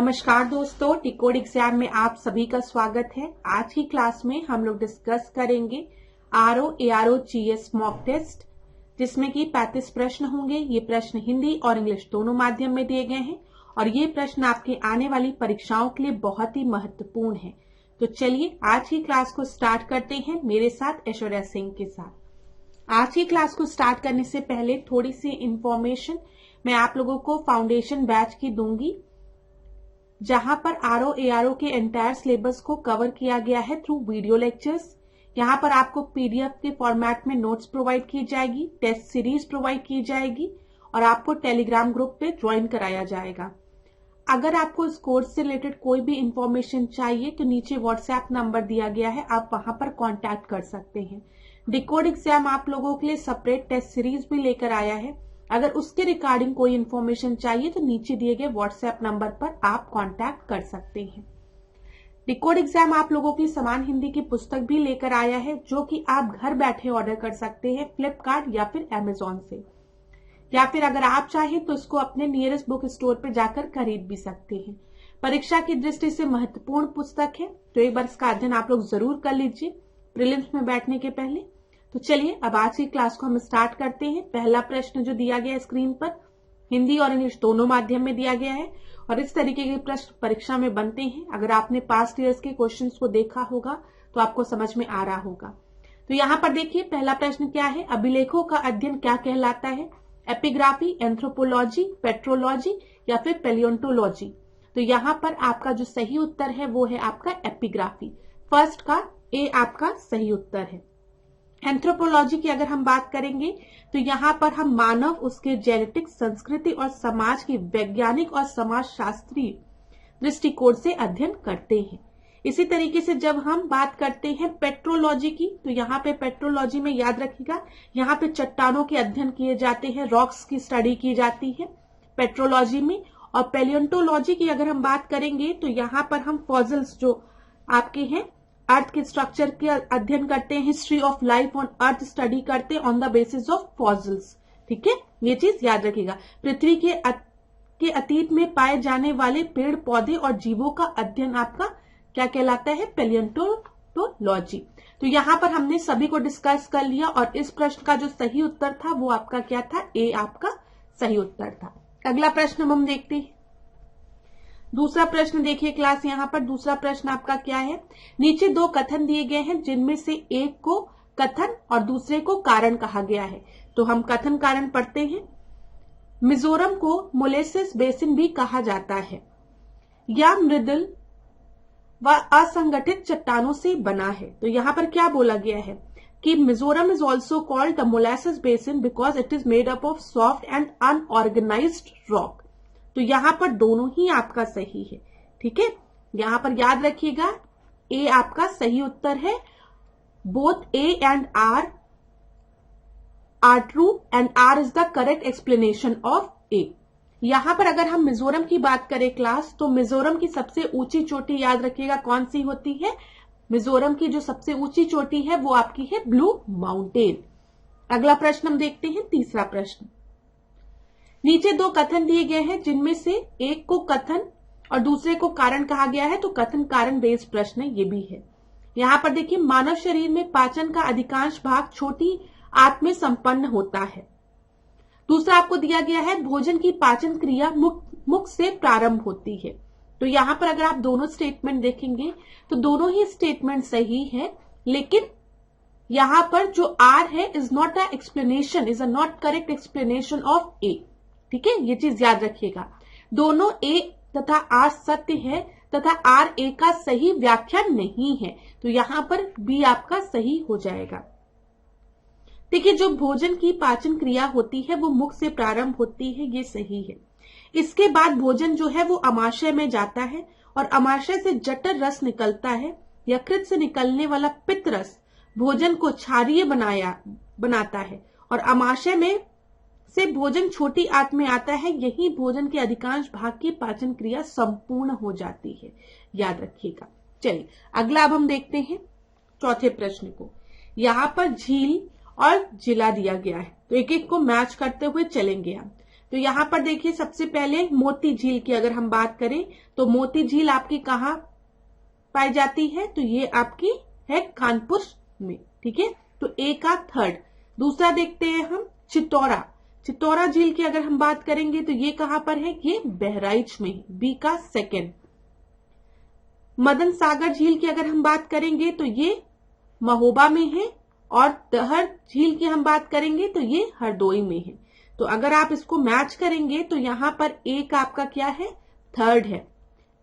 नमस्कार दोस्तों, टिकोड एग्जाम में आप सभी का स्वागत है। आज की क्लास में हम लोग डिस्कस करेंगे RO ARO GS mock test, जिसमें कि 35 प्रश्न होंगे। ये प्रश्न हिंदी और इंग्लिश दोनों माध्यम में दिए गए हैं और ये प्रश्न आपके आने वाली परीक्षाओं के लिए बहुत ही महत्वपूर्ण है। तो चलिए आज की क्लास को स्टार्ट करते हैं मेरे साथ ऐश्वर्या सिंह के साथ। आज की क्लास को स्टार्ट करने से पहले थोड़ी सी इंफॉर्मेशन मैं आप लोगों को फाउंडेशन बैच की दूंगी, जहां पर आरओ एआरओ के एंटायर सिलेबस को कवर किया गया है थ्रू वीडियो लेक्चर्स। यहां पर आपको पीडीएफ के फॉर्मेट में नोट्स प्रोवाइड की जाएगी, टेस्ट सीरीज प्रोवाइड की जाएगी और आपको टेलीग्राम ग्रुप पे ज्वाइन कराया जाएगा। अगर आपको इस कोर्स से रिलेटेड कोई भी इंफॉर्मेशन चाहिए तो नीचे व्हाट्सएप नंबर दिया गया है, आप वहां पर कॉन्टैक्ट कर सकते हैं। डिकोड एग्जाम आप लोगों के लिए सेपरेट टेस्ट सीरीज भी लेकर आया है। अगर उसके रिगार्डिंग कोई इन्फॉर्मेशन चाहिए तो नीचे दिए गए व्हाट्सएप नंबर पर आप कांटेक्ट कर सकते हैं। डिकोड एग्जाम आप लोगों की समान हिंदी की पुस्तक भी लेकर आया है, जो कि आप घर बैठे ऑर्डर कर सकते हैं फ्लिपकार्ट या फिर अमेजोन से, या फिर अगर आप चाहें तो इसको अपने नियरेस्ट बुक स्टोर पर जाकर खरीद भी सकते हैं। परीक्षा की दृष्टि से महत्वपूर्ण पुस्तक है, तो एक बार इसका अध्ययन आप लोग जरूर कर लीजिए प्रीलिम्स में बैठने के पहले। तो चलिए अब आज की क्लास को हम स्टार्ट करते हैं। पहला प्रश्न जो दिया गया है स्क्रीन पर, हिंदी और इंग्लिश दोनों माध्यम में दिया गया है और इस तरीके के प्रश्न परीक्षा में बनते हैं। अगर आपने पास्ट ईयर्स के क्वेश्चंस को देखा होगा तो आपको समझ में आ रहा होगा। तो यहाँ पर देखिए पहला प्रश्न क्या है, अभिलेखों का अध्ययन क्या कहलाता है? एपिग्राफी, एंथ्रोपोलॉजी, पेट्रोलॉजी या फिर पैलियोंटोलॉजी? तो यहाँ पर आपका जो सही उत्तर है वो है आपका एपिग्राफी। फर्स्ट का ए आपका सही उत्तर है। एंथ्रोपोलॉजी की अगर हम बात करेंगे तो यहाँ पर हम मानव, उसके जेनेटिक, संस्कृति और समाज की वैज्ञानिक और समाजशास्त्रीय दृष्टिकोण से अध्ययन करते हैं। इसी तरीके से जब हम बात करते हैं पेट्रोलॉजी की, तो यहाँ पे पेट्रोलॉजी में याद रखिएगा यहाँ पे चट्टानों के अध्ययन किए जाते हैं, रॉक्स की स्टडी की जाती है पेट्रोलॉजी में। और पैलियोंटोलॉजी की अगर हम बात करेंगे तो यहाँ पर हम फॉसिल्स जो आपके हैं अर्थ के स्ट्रक्चर के अध्ययन करते हैं, history of life on earth study करते हैं on the basis of fossils. ठीक है, ये चीज याद रखिएगा। पृथ्वी के अतीत में पाए जाने वाले पेड़ पौधे और जीवों का अध्ययन आपका क्या कहलाता है? पैलियोंटोलॉजी। तो यहाँ पर हमने सभी को डिस्कस कर लिया और इस प्रश्न का जो सही उत्तर था वो आपका क्या था? ए आपका सही उत्तर था। अगला प्रश्न हम देखते हैं। दूसरा प्रश्न देखिए क्लास, यहाँ पर दूसरा प्रश्न आपका क्या है? नीचे दो कथन दिए गए हैं जिनमें से एक को कथन और दूसरे को कारण कहा गया है। तो हम कथन कारण पढ़ते हैं। मिजोरम को मोलेसिस बेसिन भी कहा जाता है, या मृदुल व असंगठित चट्टानों से बना है। तो यहाँ पर क्या बोला गया है कि Mizoram is also called the molasses basin because it is made up of soft and unorganised rock. तो यहाँ पर दोनों ही आपका सही है। ठीक है, यहाँ पर याद रखिएगा ए आपका सही उत्तर है। Both A and R true and R is the correct explanation of A. यहाँ पर अगर हम मिजोरम की बात करें क्लास, तो मिजोरम की सबसे ऊंची चोटी याद रखिएगा कौन सी होती है? मिजोरम की जो सबसे ऊंची चोटी है वो आपकी है ब्लू माउंटेन। अगला प्रश्न हम देखते हैं, तीसरा प्रश्न। नीचे दो कथन दिए गए हैं जिनमें से एक को कथन और दूसरे को कारण कहा गया है, तो कथन कारण बेस्ड प्रश्न ये भी है। यहाँ पर देखिए मानव शरीर में पाचन का अधिकांश भाग छोटी आंत में संपन्न होता है। दूसरा आपको दिया गया है भोजन की पाचन क्रिया मुख से प्रारंभ होती है। तो यहाँ पर अगर आप दोनों स्टेटमेंट देखेंगे तो दोनों ही स्टेटमेंट सही है, लेकिन यहाँ पर जो आर है is not a explanation, is a not correct explanation of A. ठीक है, ये चीज याद रखिएगा। दोनों ए तथा आर सत्य है तथा आर ए का सही व्याख्या नहीं है, तो यहां पर बी आपका सही हो जाएगा। देखिए जो भोजन की पाचन क्रिया होती है वो मुख से प्रारंभ होती है, ये सही है। इसके बाद भोजन जो है वो अमाशय में जाता है और अमाशय से जठर रस निकलता है। यकृत से निकलने वाला पित्त रस भोजन को क्षारीय बनाता है और अमाशय में से भोजन छोटी आंत में आता है। यही भोजन के अधिकांश भाग की पाचन क्रिया संपूर्ण हो जाती है, याद रखिएगा। चलिए अगला अब हम देखते हैं चौथे प्रश्न को। यहाँ पर झील और जिला दिया गया है, तो एक एक को मैच करते हुए चलेंगे हम। तो यहाँ पर देखिए सबसे पहले मोती झील की अगर हम बात करें तो मोती झील आपकी कहाँ पाई जाती है, तो ये आपकी है कानपुर में। ठीक है, तो ए का थर्ड। दूसरा देखते हैं हम चित्तौरा। चित्तौरा झील की अगर हम बात करेंगे तो ये कहां पर है, ये बहराइच में, बी का सेकंड। मदन सागर झील की अगर हम बात करेंगे तो ये महोबा में है, और दहर झील की हम बात करेंगे तो ये हरदोई में है। तो अगर आप इसको मैच करेंगे तो यहां पर ए का आपका क्या है, थर्ड है,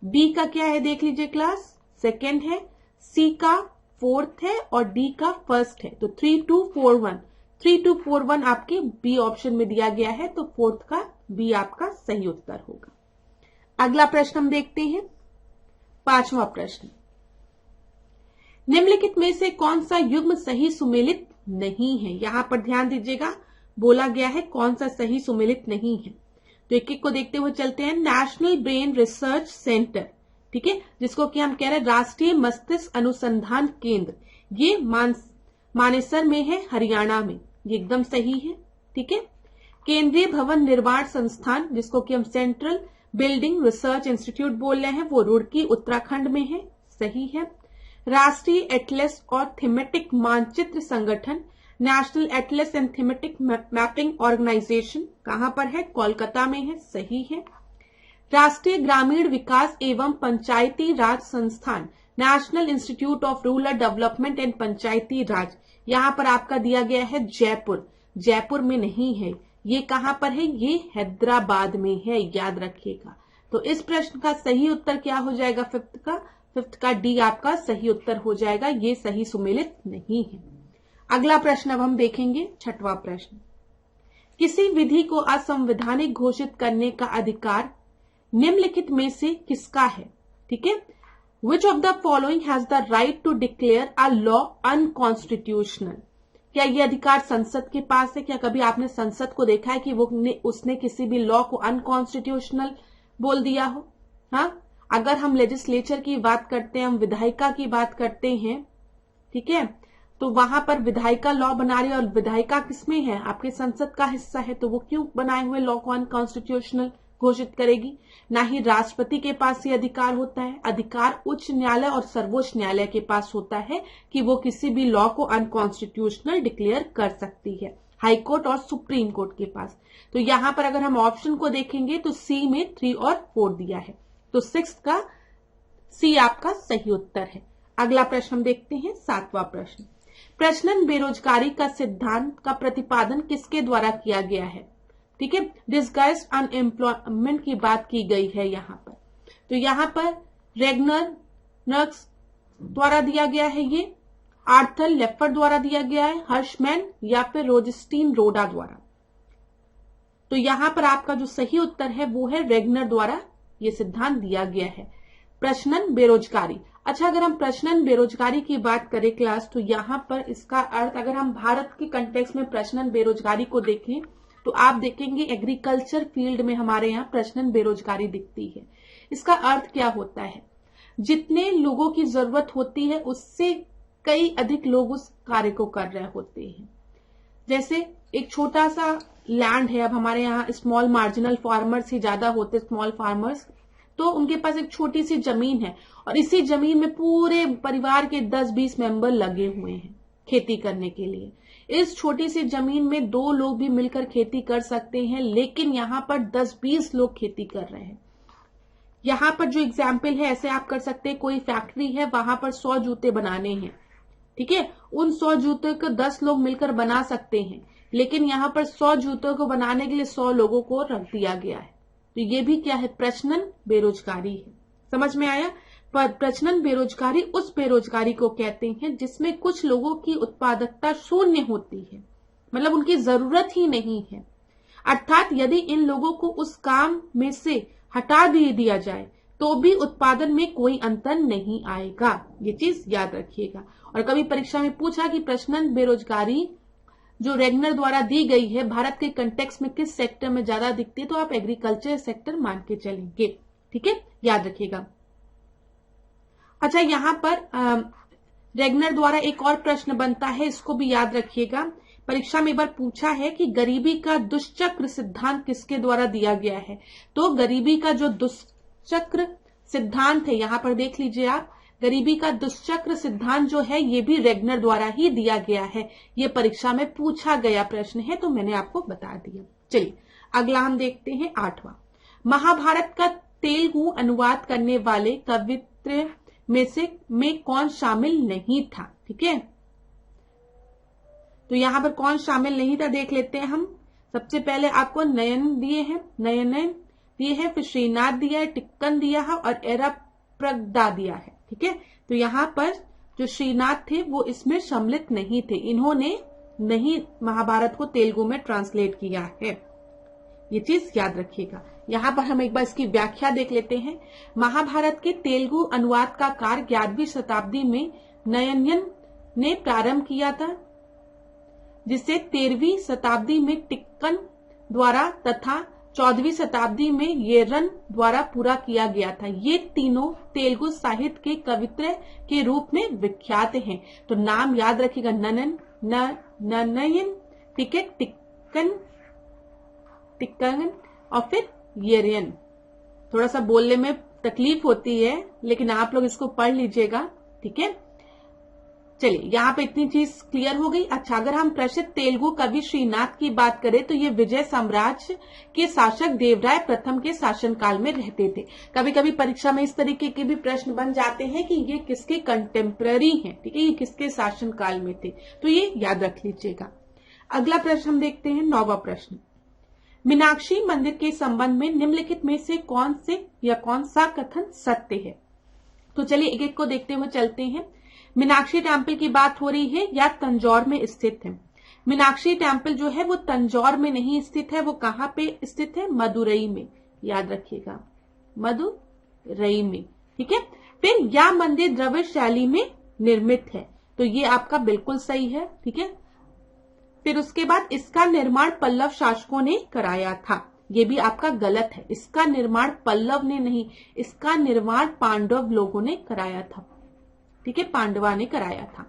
बी का क्या है देख लीजिए क्लास, सेकंड है, सी का फोर्थ है और डी का फर्स्ट है। तो 3241 आपके बी ऑप्शन में दिया गया है, तो फोर्थ का बी आपका सही उत्तर होगा। अगला प्रश्न हम देखते हैं, 5वां प्रश्न। निम्नलिखित में से कौन सा युग्म सही सुमेलित नहीं है। यहां पर ध्यान दीजिएगा, बोला गया है कौन सा सही सुमेलित नहीं है। तो एक एक को देखते हुए चलते हैं। नेशनल ब्रेन रिसर्च सेंटर, ठीक है, जिसको कि हम कह रहे हैं राष्ट्रीय मस्तिष्क अनुसंधान केंद्र, ये मानेसर में है, हरियाणा में, ये एकदम सही है। ठीक है, केंद्रीय भवन निर्माण संस्थान, जिसको कि हम सेंट्रल बिल्डिंग रिसर्च इंस्टीट्यूट बोल रहे हैं, वो रुड़की उत्तराखंड में है, सही है। राष्ट्रीय एटलस और थीमेटिक मानचित्र संगठन, national atlas and thematic mapping organisation, कहां पर है, कोलकाता में है, सही है। राष्ट्रीय ग्रामीण विकास एवं पंचायती राज संस्थान, National Institute of Rural Development and Panchayati Raj, यहां पर आपका दिया गया है जयपुर, जयपुर में नहीं है, ये कहां पर है, ये हैदराबाद में है, याद रखिएगा। तो इस प्रश्न का सही उत्तर क्या हो जाएगा, फिफ्थ का डी आपका सही उत्तर हो जाएगा, ये सही सुमेलित नहीं है। अगला प्रश्न अब हम देखेंगे, 6वां प्रश्न। किसी विधि को असंवैधानिक घोषित करने का अधिकार निम्नलिखित में से किसका है। ठीक है, which of the following has the right to declare a law unconstitutional. क्या ये अधिकार संसद के पास है। क्या कभी आपने संसद को देखा है कि उसने किसी भी लॉ को अनकॉन्स्टिट्यूशनल बोल दिया हो। हाँ, अगर हम लेजिस्लेचर की बात करते हैं, हम विधायिका की बात करते हैं, ठीक है, तो वहां पर विधायिका लॉ बना रही है, और विधायिका किसमें है, आपके संसद का हिस्सा है, तो वो क्यों बनाए हुए लॉ को अनकॉन्स्टिट्यूशनल घोषित करेगी। ना ही राष्ट्रपति के पास ये अधिकार होता है, अधिकार उच्च न्यायालय और सर्वोच्च न्यायालय के पास होता है कि वो किसी भी लॉ को अनकॉन्स्टिट्यूशनल डिक्लेयर कर सकती है, हाई कोर्ट और सुप्रीम कोर्ट के पास। तो यहां पर अगर हम ऑप्शन को देखेंगे तो सी में 3 और 4 दिया है, तो 6 का सी आपका सही उत्तर है। अगला प्रश्न हम देखते हैं, 7वां प्रश्न। प्रश्नन बेरोजगारी का सिद्धांत का प्रतिपादन किसके द्वारा किया गया है। ठीक है, डिस्गाइज्ड अनएम्प्लॉयमेंट की बात की गई है यहाँ पर। तो यहाँ पर रेगनर नर्क्स द्वारा दिया गया है, ये आर्थर लेफर द्वारा दिया गया है, हर्षमैन या फिर रोजस्टीन रोडा द्वारा। तो यहाँ पर आपका जो सही उत्तर है वो है रेगनर द्वारा ये सिद्धांत दिया गया है। प्रश्नन बेरोजगारी, अच्छा अगर हम प्रश्नन बेरोजगारी की बात करें क्लास, तो यहाँ पर इसका अर्थ अगर हम भारत के कंटेक्स्ट में प्रश्नन बेरोजगारी को देखें तो आप देखेंगे एग्रीकल्चर फील्ड में हमारे यहाँ प्रश्नन बेरोजगारी दिखती है। इसका अर्थ क्या होता है, जितने लोगों की जरूरत होती है उससे कई अधिक लोग उस कार्य को कर रहे होते हैं। जैसे एक छोटा सा लैंड है, अब हमारे यहाँ स्मॉल मार्जिनल फार्मर्स ही ज्यादा होते, स्मॉल फार्मर्स, तो उनके पास एक छोटी सी जमीन है और इसी जमीन में पूरे परिवार के 10-20 मेंबर लगे हुए हैं खेती करने के लिए। इस छोटी सी जमीन में 2 लोग भी मिलकर खेती कर सकते हैं, लेकिन यहाँ पर 10-20 लोग खेती कर रहे हैं। यहाँ पर जो एग्जाम्पल है ऐसे आप कर सकते हैं, कोई फैक्ट्री है, वहां पर 100 जूते बनाने हैं, ठीक है, उन 100 जूते को 10 लोग मिलकर बना सकते हैं, लेकिन यहाँ पर 100 जूतों को बनाने के लिए 100 लोगों को रख दिया गया है। तो ये भी क्या है, प्रश्नन बेरोजगारी है। समझ में आया। पर प्रश्नन बेरोजगारी उस बेरोजगारी को कहते हैं जिसमें कुछ लोगों की उत्पादकता शून्य होती है, मतलब उनकी जरूरत ही नहीं है। अर्थात यदि इन लोगों को उस काम में से हटा भी दिया जाए तो भी उत्पादन में कोई अंतर नहीं आएगा, ये चीज याद रखिएगा। और कभी परीक्षा में पूछा कि प्रश्नन बेरोजगारी जो रेगनर द्वारा दी गई है भारत के कंटेक्स्ट में किस सेक्टर में ज्यादा दिखती है, तो आप एग्रीकल्चर सेक्टर मान के चलेंगे, ठीक है, याद रखिएगा। अच्छा, यहाँ पर रेगनर द्वारा एक और प्रश्न बनता है, इसको भी याद रखिएगा। परीक्षा में एक बार पूछा है कि गरीबी का दुष्चक्र सिद्धांत किसके द्वारा दिया गया है। तो गरीबी का जो दुष्चक्र सिद्धांत है, यहां पर देख लीजिए आप, गरीबी का दुष्चक्र सिद्धांत जो है ये भी रेगनर द्वारा ही दिया गया है। ये परीक्षा में पूछा गया प्रश्न है, तो मैंने आपको बता दिया। चलिए अगला हम देखते हैं 8वां। महाभारत का तेलुगु अनुवाद करने वाले कवित्र में कौन शामिल नहीं था। ठीक है, तो यहां पर कौन शामिल नहीं था देख लेते हैं हम। सबसे पहले आपको नयन दिए हैं, नयन दिए हैं, फिर श्रीनाथ दिया है, टिक्कन दिया है और एराप्रगदा दिया है। ठीक है, तो यहां पर जो श्रीनाथ थे वो इसमें सम्मिलित नहीं थे, इन्होंने नहीं महाभारत को तेलुगु में ट्रांसलेट किया है, ये चीज याद रखिएगा। यहां पर हम एक बार इसकी व्याख्या देख लेते हैं। महाभारत के तेलुगु अनुवाद का कार्य 11वीं शताब्दी में नयन ने प्रारंभ किया था, जिसे 13वीं शताब्दी में टिक्कन द्वारा तथा 14वीं शताब्दी में येरन द्वारा पूरा किया गया था। ये तीनों तेलुगु साहित्य के कवित्र के रूप में विख्यात हैं। तो नाम याद रखिएगा, ननन, नयन, ठीक है, टिक्कन और फिर येरन। थोड़ा सा बोलने में तकलीफ होती है, लेकिन आप लोग इसको पढ़ लीजिएगा। ठीक है, चलिए यहाँ पे इतनी चीज क्लियर हो गई। अच्छा, अगर हम प्रसिद्ध तेलुगु कवि श्रीनाथ की बात करें तो ये विजय साम्राज्य के शासक देवराय प्रथम के शासनकाल में रहते थे। कभी कभी परीक्षा में इस तरीके के भी प्रश्न बन जाते हैं कि ये किसके कंटेम्पररी हैं। ठीक है, ये किसके शासनकाल में थे, तो ये याद रख लीजिएगा। अगला प्रश्न हम देखते हैं, 9वां प्रश्न। मीनाक्षी मंदिर के संबंध में निम्नलिखित में से कौन सा कथन सत्य है। तो चलिए एक एक को देखते हुए चलते हैं। मीनाक्षी टेम्पल की बात हो रही है या तंजौर में स्थित है। मीनाक्षी टेम्पल जो है वो तंजौर में नहीं स्थित है, वो कहाँ पे स्थित है, मदुरई में, याद रखिएगा, मदुरई में। ठीक है, फिर यह मंदिर द्रविड़ शैली में निर्मित है, तो ये आपका बिल्कुल सही है। ठीक है, फिर उसके बाद इसका निर्माण पल्लव शासकों ने कराया था, ये भी आपका गलत है। इसका निर्माण पल्लव ने नहीं, इसका निर्माण पांडव लोगों ने कराया था। ठीक है, पांडवा ने कराया था।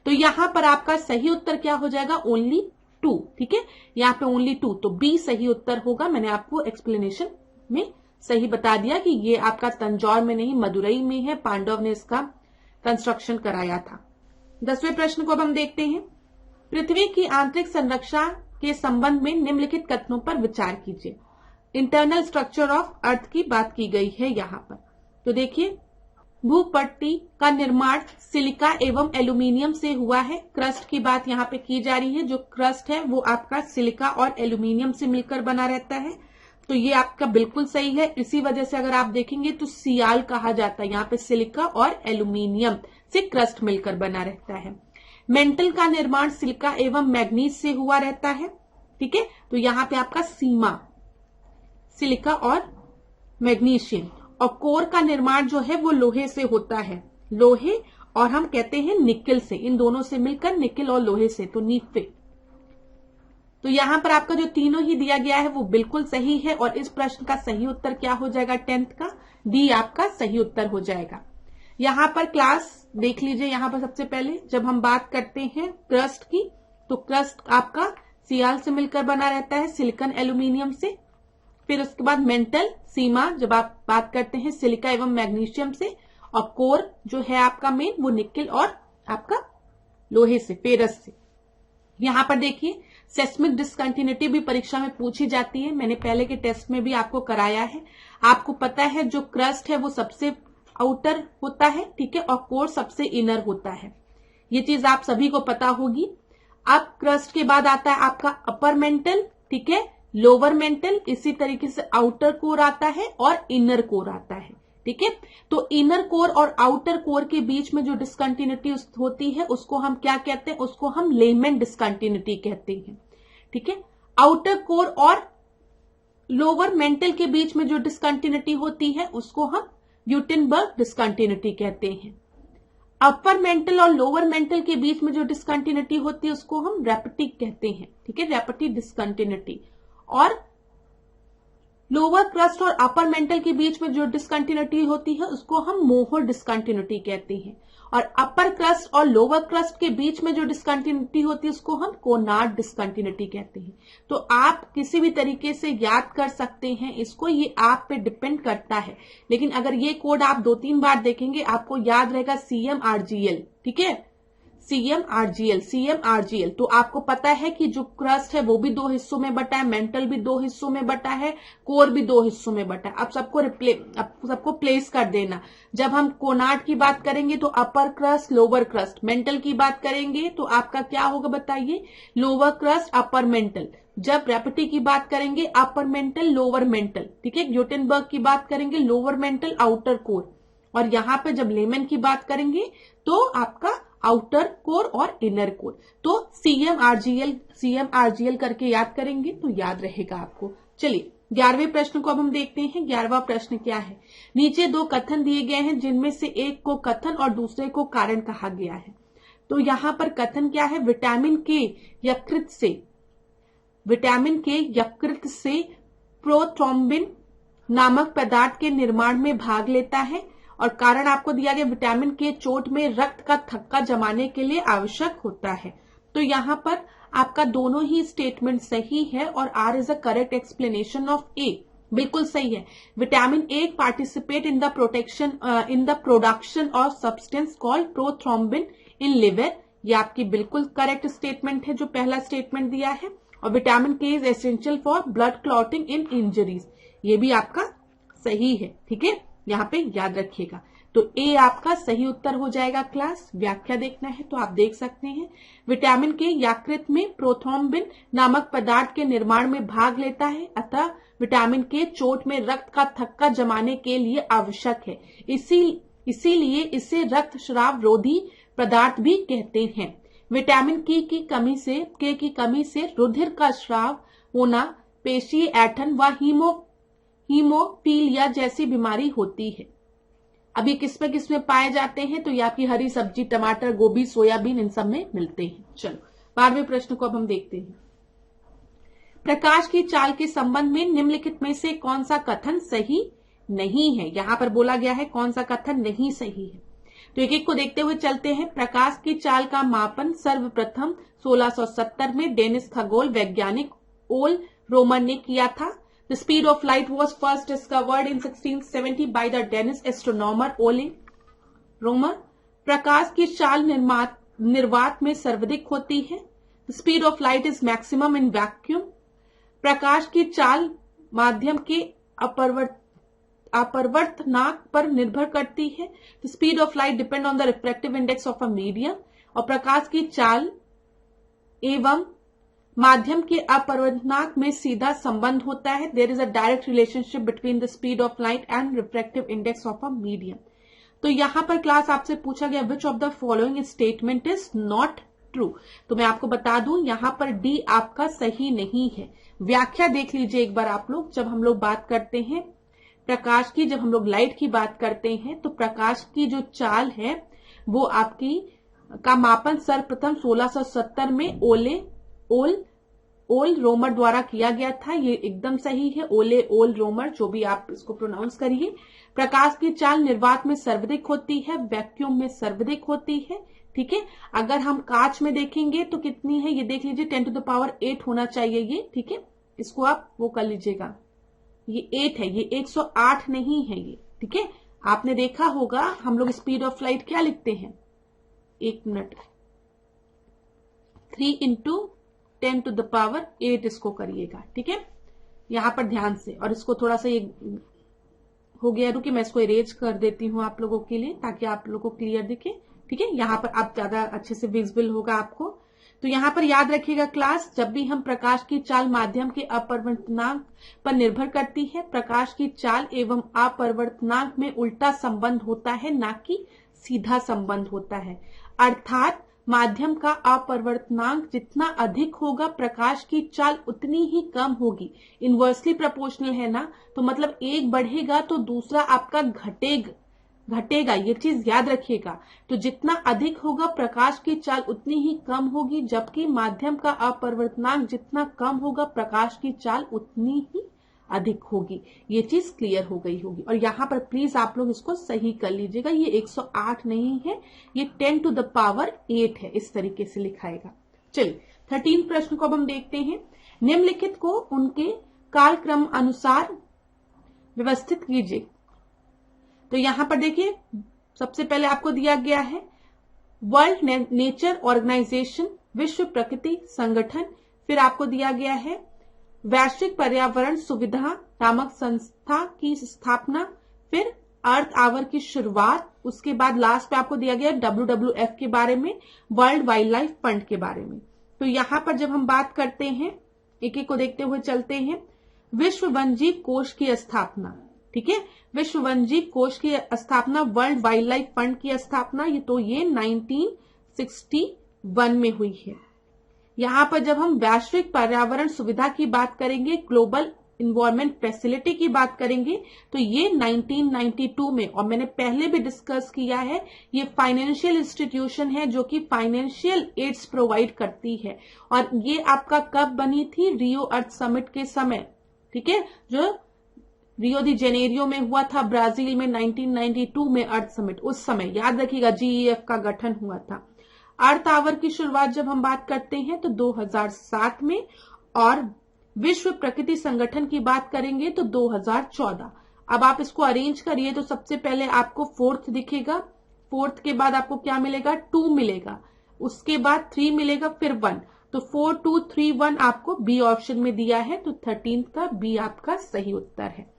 तो यहां पर आपका सही उत्तर क्या हो जाएगा, ओनली 2। ठीक है, यहाँ पे ओनली 2, तो बी सही उत्तर होगा। मैंने आपको एक्सप्लेनेशन में सही बता दिया कि ये आपका तंजौर में नहीं मदुरई में है, पांडव ने इसका कंस्ट्रक्शन कराया था। 10वें प्रश्न को अब हम देखते हैं। पृथ्वी की आंतरिक संरचना के संबंध में निम्नलिखित कथनों पर विचार कीजिए। इंटरनल स्ट्रक्चर ऑफ अर्थ की बात की गई है यहाँ पर। तो देखिए, भूपट्टी का निर्माण सिलिका एवं एल्यूमिनियम से हुआ है। क्रस्ट की बात यहाँ पे की जा रही है, जो क्रस्ट है वो आपका सिलिका और एल्यूमिनियम से मिलकर बना रहता है, तो ये आपका बिल्कुल सही है। इसी वजह से अगर आप देखेंगे तो सियाल कहा जाता है, यहाँ पे सिलिका और एल्यूमिनियम से क्रस्ट मिलकर बना रहता है। मेंटल का निर्माण सिलिका एवं मैग्नीज से हुआ रहता है। ठीक है, तो यहाँ पे आपका सीमा सिलिका और मैग्नीशियम, और कोर का निर्माण जो है वो लोहे से होता है, लोहे और हम कहते हैं निकिल से, इन दोनों से मिलकर निकिल और लोहे से, तो नीफे। तो यहां पर आपका जो तीनों ही दिया गया है वो बिल्कुल सही है, और इस प्रश्न का सही उत्तर क्या हो जाएगा, 10th का डी आपका सही उत्तर हो जाएगा। यहां पर क्लास देख लीजिए। यहां पर सबसे पहले जब हम बात करते हैं क्रस्ट की, तो क्रस्ट आपका सियाल से मिलकर बना रहता है, सिलिकॉन एल्यूमिनियम से। फिर उसके बाद मेंटल सीमा, जब आप बात करते हैं सिलिका एवं मैग्नीशियम से, और कोर जो है आपका मेन वो निकिल और आपका लोहे से, फेरस से। यहां पर देखिए, सेस्मिक डिसकंटिन्यूटी भी परीक्षा में पूछी जाती है, मैंने पहले के टेस्ट में भी आपको कराया है। आपको पता है जो क्रस्ट है वो सबसे आउटर होता है, ठीक है, और कोर सबसे इनर होता है, ये चीज आप सभी को पता होगी। अब क्रस्ट के बाद आता है आपका अपर मेंटल, ठीक है, लोअर मेंटल, इसी तरीके से आउटर कोर आता है और इनर कोर आता है। ठीक है, तो इनर कोर और आउटर कोर के बीच में जो डिसकंटिन्यूटी होती है उसको हम क्या कहते हैं, उसको हम लेमन डिसकंटिन्यूटी कहते हैं। ठीक है, आउटर कोर और लोअर मेंटल के बीच में जो डिसकंटिन्यूटी होती है उसको हम यूटेनबर्ग डिसकंटिन्यूटी कहते हैं। अपर मेंटल और लोअर मेंटल के बीच में जो डिसकंटिन्यूटी होती है उसको हम रैपेटिक कहते हैं। ठीक है, रैपेटिक डिसकंटिन्यूटी। और लोअर क्रस्ट और अपर मेंटल के बीच में जो डिसकंटिन्यूटी होती है उसको हम मोहर डिसकंटिन्यूटी कहते हैं, और अपर क्रस्ट और लोअर क्रस्ट के बीच में जो डिसकंटिन्यूटी होती है उसको हम कोनार्ड डिसकंटिन्यूटी कहते हैं। तो आप किसी भी तरीके से याद कर सकते हैं इसको, ये आप पे डिपेंड करता है, लेकिन अगर ये कोड आप 2-3 बार देखेंगे आपको याद रहेगा CMRGL, ठीक है, CMRGL। तो आपको पता है कि जो क्रस्ट है वो भी 2 हिस्सों में बटा है, मेंटल भी 2 हिस्सों में बटा है, कोर भी 2 हिस्सों में बटा है। अब सबको प्लेस कर देना। जब हम कोनार्ड की बात करेंगे तो अपर क्रस्ट लोअर क्रस्ट, मेंटल की बात करेंगे तो आपका क्या होगा बताइए, लोअर क्रस्ट अपर मेंटल। जब रेपिटी की बात करेंगे अपर मेंटल लोअर मेंटल, ठीक है। ग्यूटेनबर्ग की बात करेंगे लोअर मेंटल आउटर कोर, और यहां पे जब लेमन की बात करेंगे तो आपका आउटर कोर और इनर कोर। तो CMRGL करके याद करेंगे तो याद रहेगा आपको। चलिए 11वें प्रश्न को अब हम देखते हैं। 11वां प्रश्न क्या है, नीचे 2 कथन दिए गए हैं जिनमें से एक को कथन और दूसरे को कारण कहा गया है। तो यहां पर कथन क्या है, विटामिन के यकृत से प्रोथ्रोम्बिन नामक पदार्थ के निर्माण में भाग लेता है, और कारण आपको दिया गया विटामिन के चोट में रक्त का थक्का जमाने के लिए आवश्यक होता है। तो यहां पर आपका दोनों ही स्टेटमेंट सही है और R is a correct explanation of A, बिल्कुल सही है। Vitamin A participate in the production of substance called prothrombin in liver, ये आपकी बिल्कुल करेक्ट स्टेटमेंट है जो पहला स्टेटमेंट दिया है। और विटामिन के is essential for blood clotting in injuries, ये भी आपका सही है, ठीक है, यहाँ पे याद रखिएगा। तो ए आपका सही उत्तर हो जाएगा। क्लास व्याख्या देखना है तो आप देख सकते हैं, विटामिन के यकृत में प्रोथ्रोम्बिन नामक पदार्थ के निर्माण में भाग लेता है, अतः विटामिन के चोट में रक्त का थक्का जमाने के लिए आवश्यक है, इसीलिए इसे रक्त स्राव रोधी पदार्थ भी कहते हैं। विटामिन के की कमी से रुधिर का स्राव होना, पेशीय ऐंठन व हीमोफीलिया जैसी बीमारी होती है। अब ये किस में पाए जाते हैं, तो ये आपकी हरी सब्जी, टमाटर, गोभी, सोयाबीन, इन सब में मिलते हैं। चलो 12वें प्रश्न को अब हम देखते हैं। प्रकाश की चाल के संबंध में निम्नलिखित में से कौन सा कथन सही नहीं है, यहां पर बोला गया है कौन सा कथन नहीं सही है। तो एक को देखते हुए चलते हैं। प्रकाश की चाल का मापन सर्वप्रथम 1670 में डेनिस खगोल वैज्ञानिक ओल रोमर ने किया था। The speed of light was first discovered in 1670 by the Danish astronomer Ole Romer. प्रकाश की चाल निर्वात में सर्वाधिक होती है। The speed of light is maximum in vacuum. प्रकाश की चाल माध्यम के अपवर्तनांक पर निर्भर करती है। The speed of light depend on the refractive index of a medium. और प्रकाश की चाल एवं माध्यम के अपवर्तनांक में सीधा संबंध होता है। There is a direct relationship between the speed of light and refractive index of a medium. तो यहां पर क्लास आपसे पूछा गया which of the following statement is not true. तो मैं आपको बता दूं यहां पर डी आपका सही नहीं है। व्याख्या देख लीजिए एक बार आप लोग। जब हम लोग बात करते हैं प्रकाश की, जब हम लोग लाइट की बात करते हैं तो प्रकाश की जो चाल है वो आपकी का मापन सर्वप्रथम 1670 में ओल रोमर द्वारा किया गया था। ये एकदम सही है, ओल रोमर, जो भी आप इसको प्रोनाउंस करिए। प्रकाश की चाल निर्वात में सर्वाधिक होती है, वैक्यूम में सर्वाधिक होती है, ठीक है। अगर हम कांच में देखेंगे तो कितनी है ये देख लीजिए, 10 to the power 8 होना चाहिए ये, ठीक है। इसको आप वो कर लीजिएगा, ये 8 है, ये 108 नहीं है ये, ठीक है। आपने देखा होगा हम लोग स्पीड ऑफ लाइट क्या लिखते हैं, 1 minute, 3 into 10 to the power 8 इसको करिएगा, ठीक है। यहां पर ध्यान से, और इसको थोड़ा सा ये हो गया, रुकिए मैं इसको इरेज कर देती हूं आप लोगों के लिए ताकि आप लोगों को क्लियर दिखे, ठीक है। यहां पर आप ज्यादा अच्छे से विजिबल होगा आपको। तो यहां पर याद रखिएगा क्लास, जब भी हम प्रकाश की चाल माध्यम के अपवर्तनांक पर निर्भर करती है, प्रकाश की चाल एवं अपवर्तनांक में उल्टा संबंध होता है, ना कि सीधा संबंध होता है। अर्थात माध्यम का अपवर्तनांक जितना अधिक होगा प्रकाश की चाल उतनी ही कम होगी। इनवर्सली प्रोपोर्शनल है ना, तो मतलब एक बढ़ेगा तो दूसरा आपका घटेगा, ये चीज याद रखिएगा। तो जितना अधिक होगा प्रकाश की चाल उतनी ही कम होगी, जबकि माध्यम का अपवर्तनांक जितना कम होगा प्रकाश की चाल उतनी ही अधिक होगी। ये चीज क्लियर हो गई होगी। और यहाँ पर प्लीज आप लोग इसको सही कर लीजिएगा, ये 108 नहीं है, ये 10 to the power 8 है, इस तरीके से लिखाएगा। चलिए 13 प्रश्न को अब हम देखते हैं। निम्नलिखित को उनके कालक्रम अनुसार व्यवस्थित कीजिए। तो यहां पर देखिए सबसे पहले आपको दिया गया है वर्ल्ड नेचर ऑर्गेनाइजेशन, विश्व प्रकृति संगठन। फिर आपको दिया गया है वैश्विक पर्यावरण सुविधा नामक संस्था की स्थापना, फिर अर्थ आवर की शुरुआत, उसके बाद लास्ट पे आपको दिया गया WWF के बारे में, वर्ल्ड वाइल्ड लाइफ फंड के बारे में। तो यहां पर जब हम बात करते हैं, एक एक को देखते हुए चलते हैं। विश्व वन्यजीव कोष की स्थापना, ठीक है, विश्व वन्यजीव कोष की स्थापना, वर्ल्ड वाइल्ड लाइफ फंड की स्थापना, ये तो ये 1961 में हुई है। यहां पर जब हम वैश्विक पर्यावरण सुविधा की बात करेंगे, ग्लोबल इन्वायरमेंट फैसिलिटी की बात करेंगे, तो ये 1992 में, और मैंने पहले भी डिस्कस किया है, ये फाइनेंशियल इंस्टीट्यूशन है जो कि फाइनेंशियल एड्स प्रोवाइड करती है। और ये आपका कब बनी थी? रियो अर्थ समिट के समय, ठीक है, जो रियो दी जेनेरियो में हुआ था ब्राजील में 1992 में अर्थ समिट, उस समय याद रखिएगा GEF का गठन हुआ था। अर्थ आवर की शुरुआत जब हम बात करते हैं तो 2007 में, और विश्व प्रकृति संगठन की बात करेंगे तो 2014। अब आप इसको अरेंज करिए तो सबसे पहले आपको 4th दिखेगा, 4th के बाद आपको क्या मिलेगा? 2 मिलेगा, उसके बाद 3 मिलेगा, फिर 1, तो 4 2 3 1 आपको बी ऑप्शन में दिया है, तो 13th का बी आपका सही उत्तर है।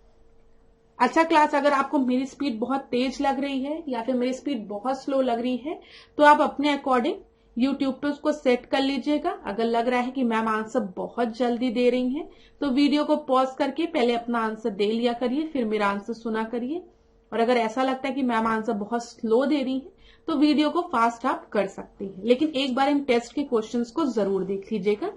अच्छा क्लास, अगर आपको मेरी स्पीड बहुत तेज लग रही है या फिर मेरी स्पीड बहुत स्लो लग रही है तो आप अपने अकॉर्डिंग YouTube पे उसको सेट कर लीजिएगा। अगर लग रहा है कि मैम आंसर बहुत जल्दी दे रही हैं तो वीडियो को पॉज करके पहले अपना आंसर दे लिया करिए, फिर मेरा आंसर सुना करिए। और अगर ऐसा लगता है कि मैम आंसर बहुत स्लो दे रही है तो वीडियो को फास्ट आप कर सकते हैं, लेकिन एक बार इन टेस्ट के क्वेश्चंस को जरूर देख लीजिएगा।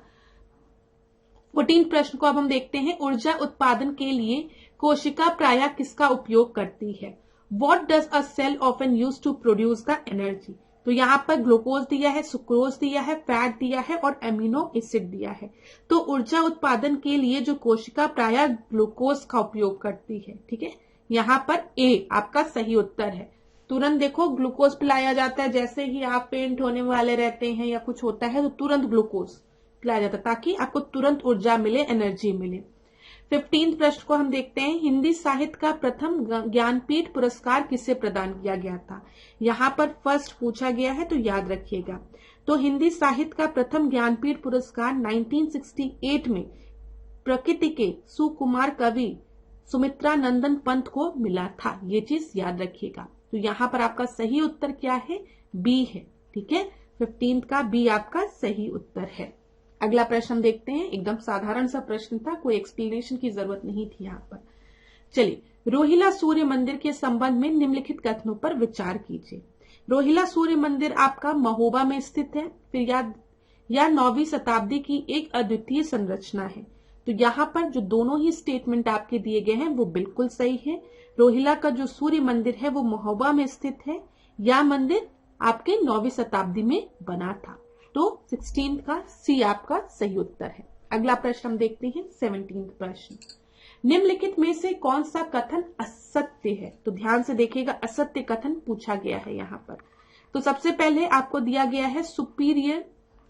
14 प्रश्न को अब हम देखते हैं। ऊर्जा उत्पादन के लिए कोशिका प्रायः किसका उपयोग करती है? What does a cell often use to produce the energy? तो यहाँ पर ग्लूकोज दिया है, सुक्रोज दिया है, फैट दिया है और एमिनो एसिड दिया है। तो ऊर्जा उत्पादन के लिए जो कोशिका प्रायः ग्लूकोज का उपयोग करती है, ठीक है, यहाँ पर ए आपका सही उत्तर है। तुरंत देखो ग्लूकोज पिलाया जाता है, जैसे ही आप पेंट होने वाले रहते हैं या कुछ होता है तो तुरंत ग्लूकोज पिलाया जाता है ताकि आपको तुरंत ऊर्जा मिले, एनर्जी मिले। 15 प्रश्न को हम देखते हैं। हिंदी साहित्य का प्रथम ज्ञानपीठ पुरस्कार किसे प्रदान किया गया था? यहाँ पर फर्स्ट पूछा गया है तो याद रखिएगा। तो हिंदी साहित्य का प्रथम ज्ञानपीठ पुरस्कार 1968 में प्रकृति के सुकुमार कवि सुमित्रा नंदन पंत को मिला था, ये चीज याद रखिएगा। तो यहाँ पर आपका सही उत्तर क्या है? बी है, ठीक है, 15 का बी आपका सही उत्तर है। अगला प्रश्न हम देखते हैं। एकदम साधारण सा प्रश्न था, कोई एक्सप्लेनेशन की जरूरत नहीं थी यहाँ पर। चलिए, रोहिला सूर्य मंदिर के संबंध में निम्नलिखित कथनों पर विचार कीजिए। रोहिला सूर्य मंदिर आपका महोबा में स्थित है, फिर या 9वीं शताब्दी की एक अद्वितीय संरचना है। तो यहाँ पर जो दोनों ही स्टेटमेंट आपके दिए गए हैं वो बिल्कुल सही है। रोहिला का जो सूर्य मंदिर है वो महोबा में स्थित है, या मंदिर आपके 9वीं शताब्दी में बना था। तो 16 का सी आपका सही उत्तर है। अगला प्रश्न हम देखते हैं, 17 प्रश्न। निम्नलिखित में से कौन सा कथन असत्य है? तो ध्यान से देखिएगा, असत्य कथन पूछा गया है यहाँ पर। तो सबसे पहले आपको दिया गया है सुपीरियर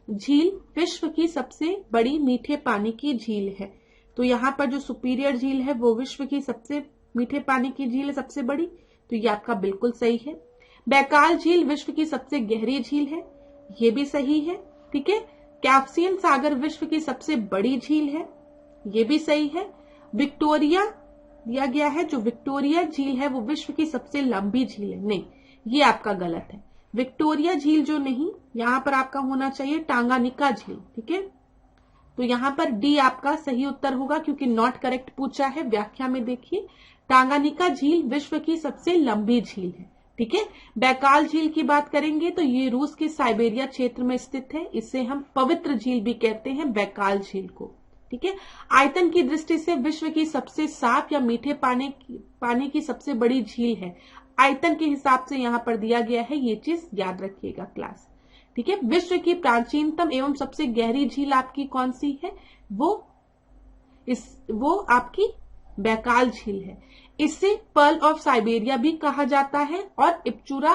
झील विश्व की सबसे बड़ी मीठे पानी की झील है। तो यहाँ पर जो सुपीरियर झील है वो विश्व की सबसे मीठे पानी की झील है, सबसे बड़ी, तो ये आपका बिल्कुल सही है। बैकाल झील विश्व की सबसे गहरी झील है, ये भी सही है, ठीक है। कैस्पियन सागर विश्व की सबसे बड़ी झील है, ये भी सही है। विक्टोरिया दिया गया है, जो विक्टोरिया झील है वो विश्व की सबसे लंबी झील है, नहीं, ये आपका गलत है। विक्टोरिया झील जो नहीं, यहाँ पर आपका होना चाहिए टांगानिका झील, ठीक है। तो यहाँ पर डी आपका सही उत्तर होगा, क्योंकि नॉट करेक्ट पूछा है। व्याख्या में देखिए, टांगानिका झील विश्व की सबसे लंबी झील है, ठीक है। बैकाल झील की बात करेंगे तो ये रूस के साइबेरिया क्षेत्र में स्थित है, इसे हम पवित्र झील भी कहते हैं, बैकाल झील को, ठीक है। आयतन की दृष्टि से विश्व की सबसे साफ या मीठे पानी की सबसे बड़ी झील है, आयतन के हिसाब से यहाँ पर दिया गया है, ये चीज याद रखिएगा क्लास, ठीक है। विश्व की प्राचीनतम एवं सबसे गहरी झील आपकी कौन सी है? वो आपकी बैकाल झील है। इसे पर्ल ऑफ साइबेरिया भी कहा जाता है और इप्चुरा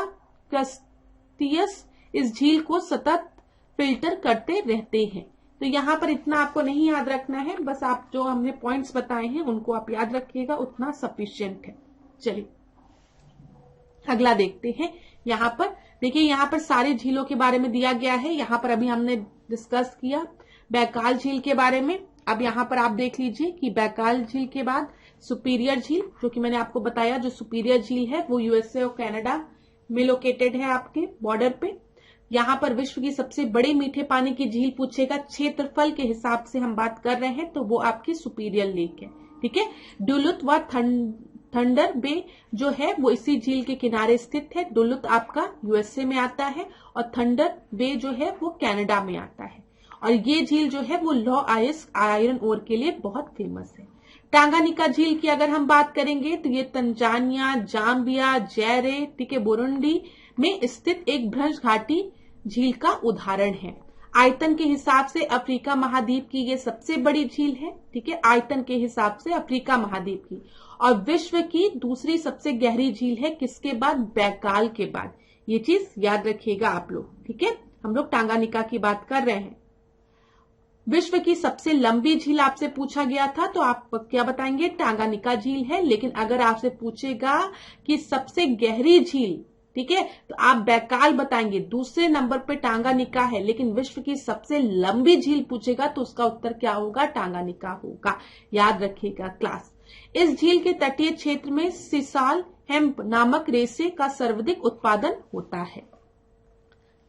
क्रस्टियस इस झील को सतत फिल्टर करते रहते हैं। तो यहाँ पर इतना आपको नहीं याद रखना है, बस आप जो हमने पॉइंट्स बताए हैं उनको आप याद रखिएगा, उतना सफिशिएंट है। चलिए अगला देखते हैं। यहाँ पर देखिए, यहाँ पर सारे झीलों के बारे में दिया गया है। यहाँ पर अभी हमने डिस्कस किया बैकाल झील के बारे में। अब यहाँ पर आप देख लीजिए कि बैकाल झील के बाद सुपीरियर झील, जो कि मैंने आपको बताया, जो सुपीरियर झील है वो यूएसए और कनाडा में लोकेटेड है आपके बॉर्डर पे। यहाँ पर विश्व की सबसे बड़े मीठे पानी की झील पूछेगा, क्षेत्रफल के हिसाब से हम बात कर रहे हैं तो वो आपकी सुपीरियर लेक है। ठीक है, डुलुथ व थंडर बे जो है वो इसी झील के किनारे स्थित है। डुलुथ आपका यूएसए में आता है और थंडर बे जो है वो कनाडा में आता है। और ये झील जो है वो लौ आयरन ओर के लिए बहुत फेमस है। टांगानिका झील की अगर हम बात करेंगे तो ये तंजानिया, जाम्बिया, जैरे, ठीक है, बुरुंडी में स्थित एक भ्रंश घाटी झील का उदाहरण है। आयतन के हिसाब से अफ्रीका महाद्वीप की ये सबसे बड़ी झील है। ठीक है, आयतन के हिसाब से अफ्रीका महाद्वीप की, और विश्व की दूसरी सबसे गहरी झील है, किसके बाद? बैकाल के बाद। ये चीज याद रखिएगा आप लोग। ठीक है, हम लोग टांगानिका की बात कर रहे हैं। विश्व की सबसे लंबी झील आपसे पूछा गया था तो आप क्या बताएंगे? टांगानिका झील है। लेकिन अगर आपसे पूछेगा कि सबसे गहरी झील, ठीक है, तो आप बैकाल बताएंगे। दूसरे नंबर पे टांगानिका है, लेकिन विश्व की सबसे लंबी झील पूछेगा तो उसका उत्तर क्या होगा? टांगानिका होगा। याद रखिएगा क्लास। इस झील के तटीय क्षेत्र में सिसाल हेम्प नामक रेशे का सर्वाधिक उत्पादन होता है।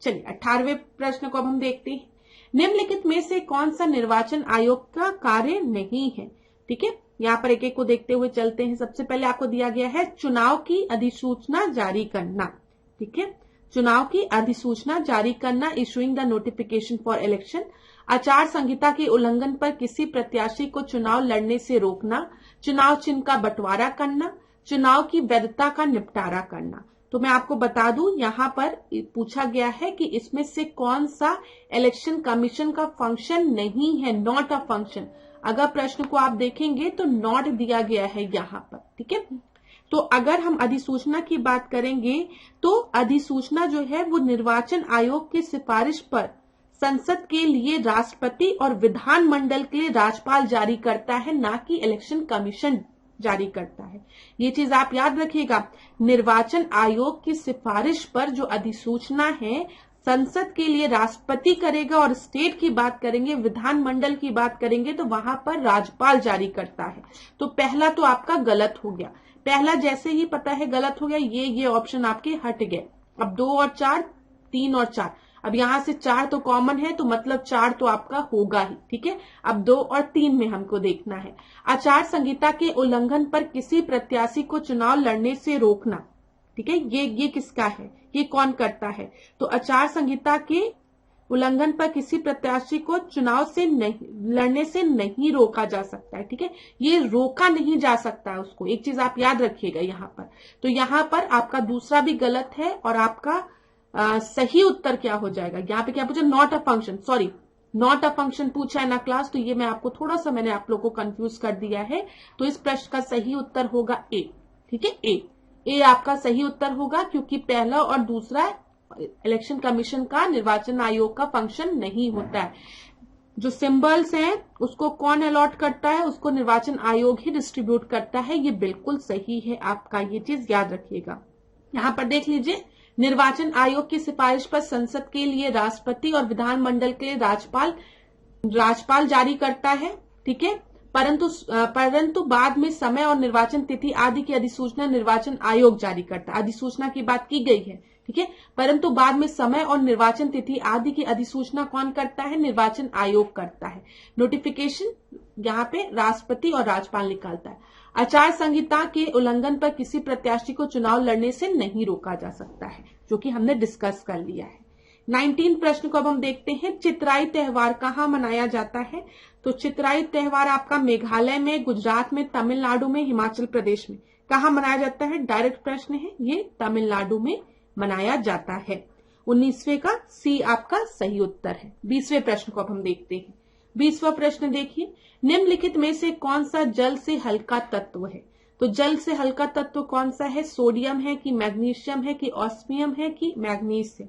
चलिए 18वें प्रश्न को अब हम देखते हैं। निम्नलिखित में से कौन सा निर्वाचन आयोग का कार्य नहीं है? ठीक है, यहाँ पर एक एक को देखते हुए चलते हैं। सबसे पहले आपको दिया गया है चुनाव की अधिसूचना जारी करना। ठीक है, चुनाव की अधिसूचना जारी करना, issuing the notification for election. आचार संहिता के उल्लंघन पर किसी प्रत्याशी को चुनाव लड़ने से रोकना, चुनाव चिन्ह का बंटवारा करना, चुनाव की वैधता का निपटारा करना। तो मैं आपको बता दूं, यहाँ पर पूछा गया है कि इसमें से कौन सा इलेक्शन कमीशन का फंक्शन नहीं है, नॉट अ फंक्शन। अगर प्रश्न को आप देखेंगे तो नॉट दिया गया है यहाँ पर। ठीक है, तो अगर हम अधिसूचना की बात करेंगे तो अधिसूचना जो है वो निर्वाचन आयोग की सिफारिश पर संसद के लिए राष्ट्रपति और विधानमंडल के लिए राज्यपाल जारी करता है, ना कि इलेक्शन कमीशन जारी करता है। ये चीज आप याद रखिएगा। निर्वाचन आयोग की सिफारिश पर जो अधिसूचना है संसद के लिए राष्ट्रपति करेगा, और स्टेट की बात करेंगे, विधानमंडल की बात करेंगे तो वहां पर राज्यपाल जारी करता है। तो पहला तो आपका गलत हो गया। पहला जैसे ही पता है गलत हो गया, ये ऑप्शन आपके हट गए। अब 2 और 4, 3 और 4, अब यहां से 4 तो कॉमन है तो मतलब 4 तो आपका होगा ही। ठीक है, अब 2 और 3 में हमको देखना है। आचार संहिता के उल्लंघन पर किसी प्रत्याशी को चुनाव लड़ने से रोकना। ठीक है, ये किसका है? ये कौन करता है? तो आचार संहिता के उल्लंघन पर किसी प्रत्याशी को चुनाव से लड़ने से नहीं रोका जा सकता है। ठीक है, ये रोका नहीं जा सकता है उसको। एक चीज आप याद रखिएगा यहाँ पर। तो यहाँ पर आपका दूसरा भी गलत है और आपका सही उत्तर क्या हो जाएगा? यहाँ पे क्या पूछा? Not a function, sorry, not a function पूछा है ना क्लास। तो ये मैं आपको थोड़ा सा मैंने आप लोग को कंफ्यूज कर दिया है। तो इस प्रश्न का सही उत्तर होगा ए। ठीक है, ए आपका सही उत्तर होगा, क्योंकि पहला और दूसरा इलेक्शन कमीशन का, निर्वाचन आयोग का फंक्शन नहीं होता है। जो सिंबल्स हैं उसको कौन अलॉट करता है? उसको निर्वाचन आयोग ही डिस्ट्रीब्यूट करता है। ये बिल्कुल सही है आपका, ये चीज याद रखिएगा। यहाँ पर देख लीजिए, निर्वाचन आयोग की सिफारिश पर संसद के लिए राष्ट्रपति और विधानमंडल के लिए राज्यपाल जारी करता है। ठीक है, परंतु बाद में समय और निर्वाचन तिथि आदि की अधिसूचना निर्वाचन आयोग जारी करता है। अधिसूचना की बात की गई है। ठीक है, परंतु बाद में समय और निर्वाचन तिथि आदि की अधिसूचना कौन करता है? निर्वाचन आयोग करता है। नोटिफिकेशन यहाँ पे राष्ट्रपति और राज्यपाल निकालता है। आचार संहिता के उल्लंघन पर किसी प्रत्याशी को चुनाव लड़ने से नहीं रोका जा सकता है, जो कि हमने डिस्कस कर लिया है। 19 प्रश्न को अब हम देखते हैं। चित्राई त्योहार कहाँ मनाया जाता है? तो चित्राई त्योहार आपका मेघालय में, गुजरात में, तमिलनाडु में, हिमाचल प्रदेश में। कहाँ मनाया जाता है? डायरेक्ट प्रश्न है, ये तमिलनाडु में मनाया जाता है। 19वें का सी आपका सही उत्तर है। 20वें प्रश्न को अब हम देखते हैं। 20वां प्रश्न देखिए, निम्नलिखित में से कौन सा जल से हल्का तत्व है? तो जल से हल्का तत्व कौन सा है? सोडियम है कि मैग्नीशियम है कि ऑस्मियम है कि मैग्नीज है?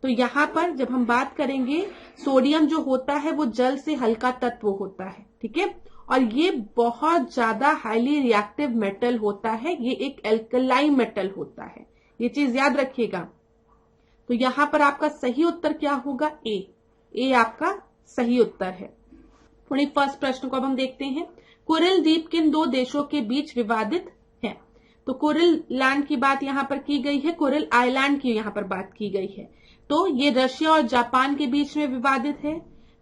तो यहाँ पर जब हम बात करेंगे, सोडियम जो होता है वो जल से हल्का तत्व होता है, ठीक है, और ये बहुत ज्यादा हाईली रिएक्टिव मेटल होता है, ये एक एल्कलाइन मेटल होता है, ये चीज याद रखिएगा। तो यहाँ पर आपका सही उत्तर क्या होगा? ए आपका सही उत्तर है। 21 प्रश्न को अब हम देखते हैं, कुरिल द्वीप किन दो देशों के बीच विवादित है? तो कुरिल लैंड की बात यहाँ पर की गई है, कुरिल आइलैंड की यहाँ पर बात की गई है। तो ये रशिया और जापान के बीच में विवादित है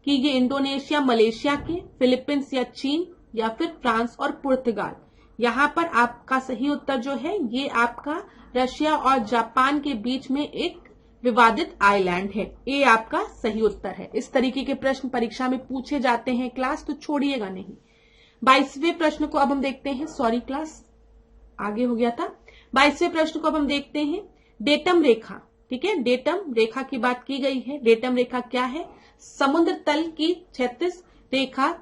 कि ये इंडोनेशिया, मलेशिया के, फिलीपींस या चीन, या फिर फ्रांस और पुर्तगाल? यहाँ पर आपका सही उत्तर जो है ये आपका रशिया और जापान के बीच में एक विवादित आइलैंड है। ए आपका सही उत्तर है। इस तरीके के प्रश्न परीक्षा में पूछे जाते हैं क्लास, तो छोड़िएगा नहीं। 22वें प्रश्न को अब हम देखते हैं, सॉरी क्लास आगे हो गया था। 22वें प्रश्न को अब हम देखते हैं, डेटम रेखा, ठीक है, डेटम रेखा की बात की गई है। डेटम रेखा क्या है? समुद्र तल की क्षैतिज रेखा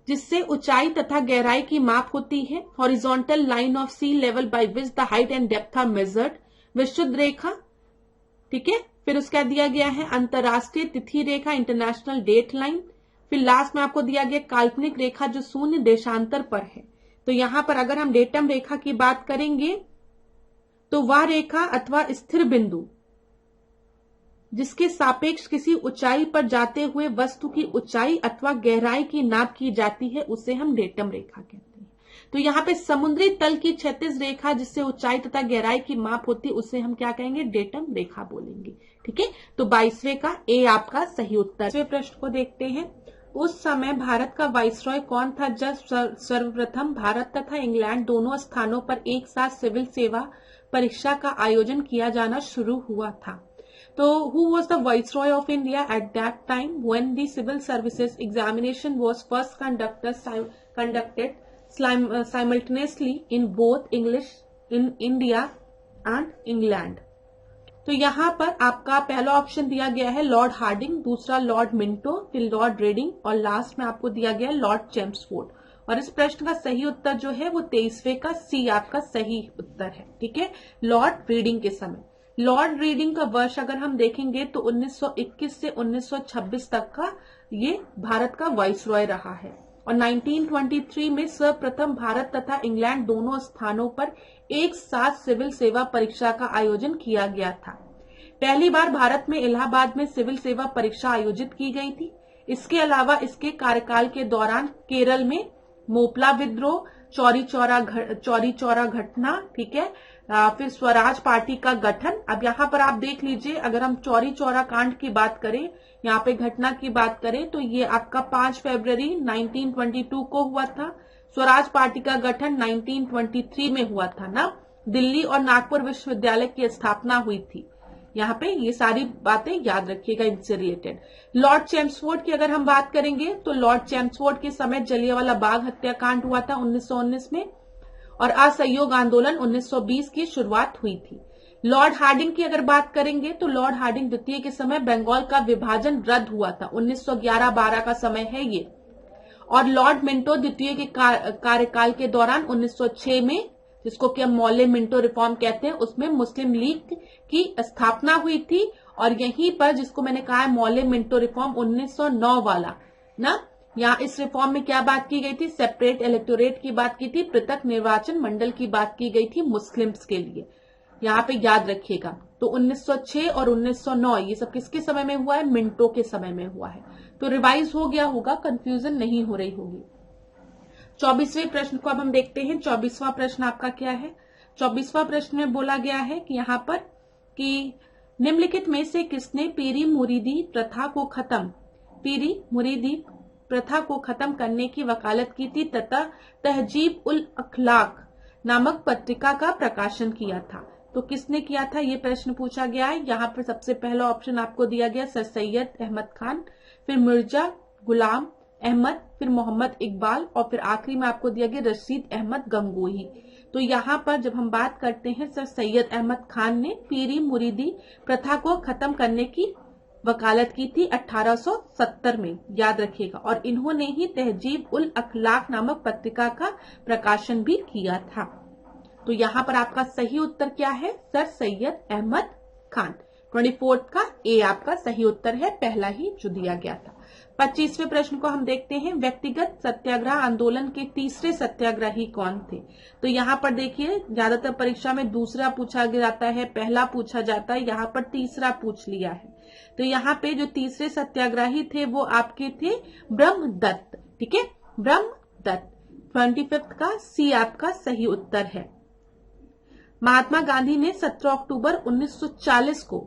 जिससे ऊंचाई तथा गहराई की माप होती है। Horizontal line of sea level by which the height and depth are measured. विशुद्ध रेखा, ठीक है, फिर उसका दिया गया है अंतरराष्ट्रीय तिथि रेखा, इंटरनेशनल डेट लाइन। फिर लास्ट में आपको दिया गया काल्पनिक रेखा जो शून्य देशांतर पर है। तो यहां पर अगर हम डेटम रेखा की बात करेंगे तो वह रेखा अथवा स्थिर बिंदु जिसके सापेक्ष किसी ऊंचाई पर जाते हुए वस्तु की ऊंचाई अथवा गहराई की नाप की जाती है, उसे हम डेटम रेखा कहते हैं। तो यहाँ पे समुद्री तल की क्षैतिज रेखा जिससे ऊंचाई तथा गहराई की माप होती है उसे हम क्या कहेंगे? डेटम रेखा बोलेंगे, ठीक है। तो 22वें का ए आपका सही उत्तर। 22वें प्रश्न को देखते हैं, उस समय भारत का वाइसरॉय कौन था जब सर्वप्रथम भारत तथा इंग्लैंड दोनों स्थानों पर एक साथ सिविल सेवा परीक्षा का आयोजन किया जाना शुरू हुआ था? तो who was the viceroy of India at that time when the civil services examination was first conducted simultaneously in both English in India and England? तो यहाँ पर आपका पहला ऑप्शन दिया गया है लॉर्ड हार्डिंग, दूसरा लॉर्ड मिंटो, फिर लॉर्ड रेडिंग और लास्ट में आपको दिया गया है लॉर्ड चेम्सफोर्ड। और इस प्रश्न का सही उत्तर जो है वो 23वें का सी आपका सही उत्तर है, ठीक है, लॉर्ड रीडिंग के समय। लॉर्ड रीडिंग का वर्ष अगर हम देखेंगे तो 1921 से 1926 तक का ये भारत का वाइसरॉय रहा है। और 1923 में सर्वप्रथम भारत तथा इंग्लैंड दोनों स्थानों पर एक साथ सिविल सेवा परीक्षा का आयोजन किया गया था। पहली बार भारत में इलाहाबाद में सिविल सेवा परीक्षा आयोजित की गई थी। इसके अलावा इसके कार्यकाल के दौरान केरल में मोपला विद्रोह, चौरी चौरा घटना, ठीक है, फिर स्वराज पार्टी का गठन। अब यहाँ पर आप देख लीजिए, अगर हम चौरी चौरा कांड की बात करें, यहाँ पे घटना की बात करें तो ये आपका 5 फरवरी 1922 को हुआ था। स्वराज पार्टी का गठन 1923 में हुआ था ना। दिल्ली और नागपुर विश्वविद्यालय की स्थापना हुई थी। यहाँ पे ये सारी बातें याद रखिएगा इनसे रिलेटेड। लॉर्ड चेम्सफोर्ड की अगर हम बात करेंगे तो लॉर्ड चेम्सफोर्ड के समय जलियांवाला बाग हत्याकांड हुआ था 1919 में और असहयोग आंदोलन 1920 की शुरुआत हुई थी। लॉर्ड हार्डिंग की अगर बात करेंगे तो लॉर्ड हार्डिंग द्वितीय के समय बंगाल का विभाजन रद्द हुआ था, 1911-12 का समय है ये। और लॉर्ड मिंटो द्वितीय के कार्यकाल के दौरान 1906 में, जिसको कि हम मौले मिंटो रिफॉर्म कहते हैं, उसमें मुस्लिम लीग की स्थापना हुई थी। और यहीं पर जिसको मैंने कहा है मौले मिंटो रिफॉर्म 1909 वाला ना, यहाँ इस रिफॉर्म में क्या बात की गई थी? सेपरेट इलेक्टोरेट की बात की थी, पृथक निर्वाचन मंडल की बात की गई थी मुस्लिम्स के लिए, यहाँ पे याद रखिएगा। तो 1906 और 1909 ये सब किसके समय में हुआ है? मिंटो के समय में हुआ है। तो रिवाइज हो गया होगा, कंफ्यूजन नहीं हो रही होगी। 24वें प्रश्न को अब हम देखते हैं। 24वां प्रश्न आपका क्या है? 24वां प्रश्न में बोला गया है कि यहाँ पर कि निम्नलिखित में से किसने पीरी मुरीदी प्रथा को खत्म करने की वकालत की थी तथा तहजीब उल अखलाक नामक पत्रिका का प्रकाशन किया था? तो किसने किया था ये प्रश्न पूछा गया है। यहाँ पर सबसे पहला ऑप्शन आपको दिया गया सर सैयद अहमद खान, फिर मिर्जा गुलाम अहमद, फिर मोहम्मद इकबाल और फिर आखिरी में आपको दिया गया रशीद अहमद गंगोही। तो यहाँ पर जब हम बात करते हैं सर सैयद अहमद खान ने पीरी मुरीदी प्रथा को खत्म करने की वकालत की थी 1870 में, याद रखिएगा। और इन्होंने ही तहजीब उल अखलाक नामक पत्रिका का प्रकाशन भी किया था। तो यहाँ पर आपका सही उत्तर क्या है? सर सैयद अहमद खान। 24 का ए आपका सही उत्तर है, पहला ही जो दिया गया था। 25वें प्रश्न को हम देखते हैं, व्यक्तिगत सत्याग्रह आंदोलन के तीसरे सत्याग्रही कौन थे? तो यहाँ पर देखिए ज्यादातर परीक्षा में दूसरा पूछा जाता है, पहला पूछा जाता है, यहाँ पर तीसरा पूछ लिया है। तो यहाँ पे जो तीसरे सत्याग्रही थे वो आपके थे ब्रह्मदत्त। ठीक है, ब्रह्मदत्त। 25 का सी आपका सही उत्तर है। महात्मा गांधी ने 17 अक्टूबर 1940 को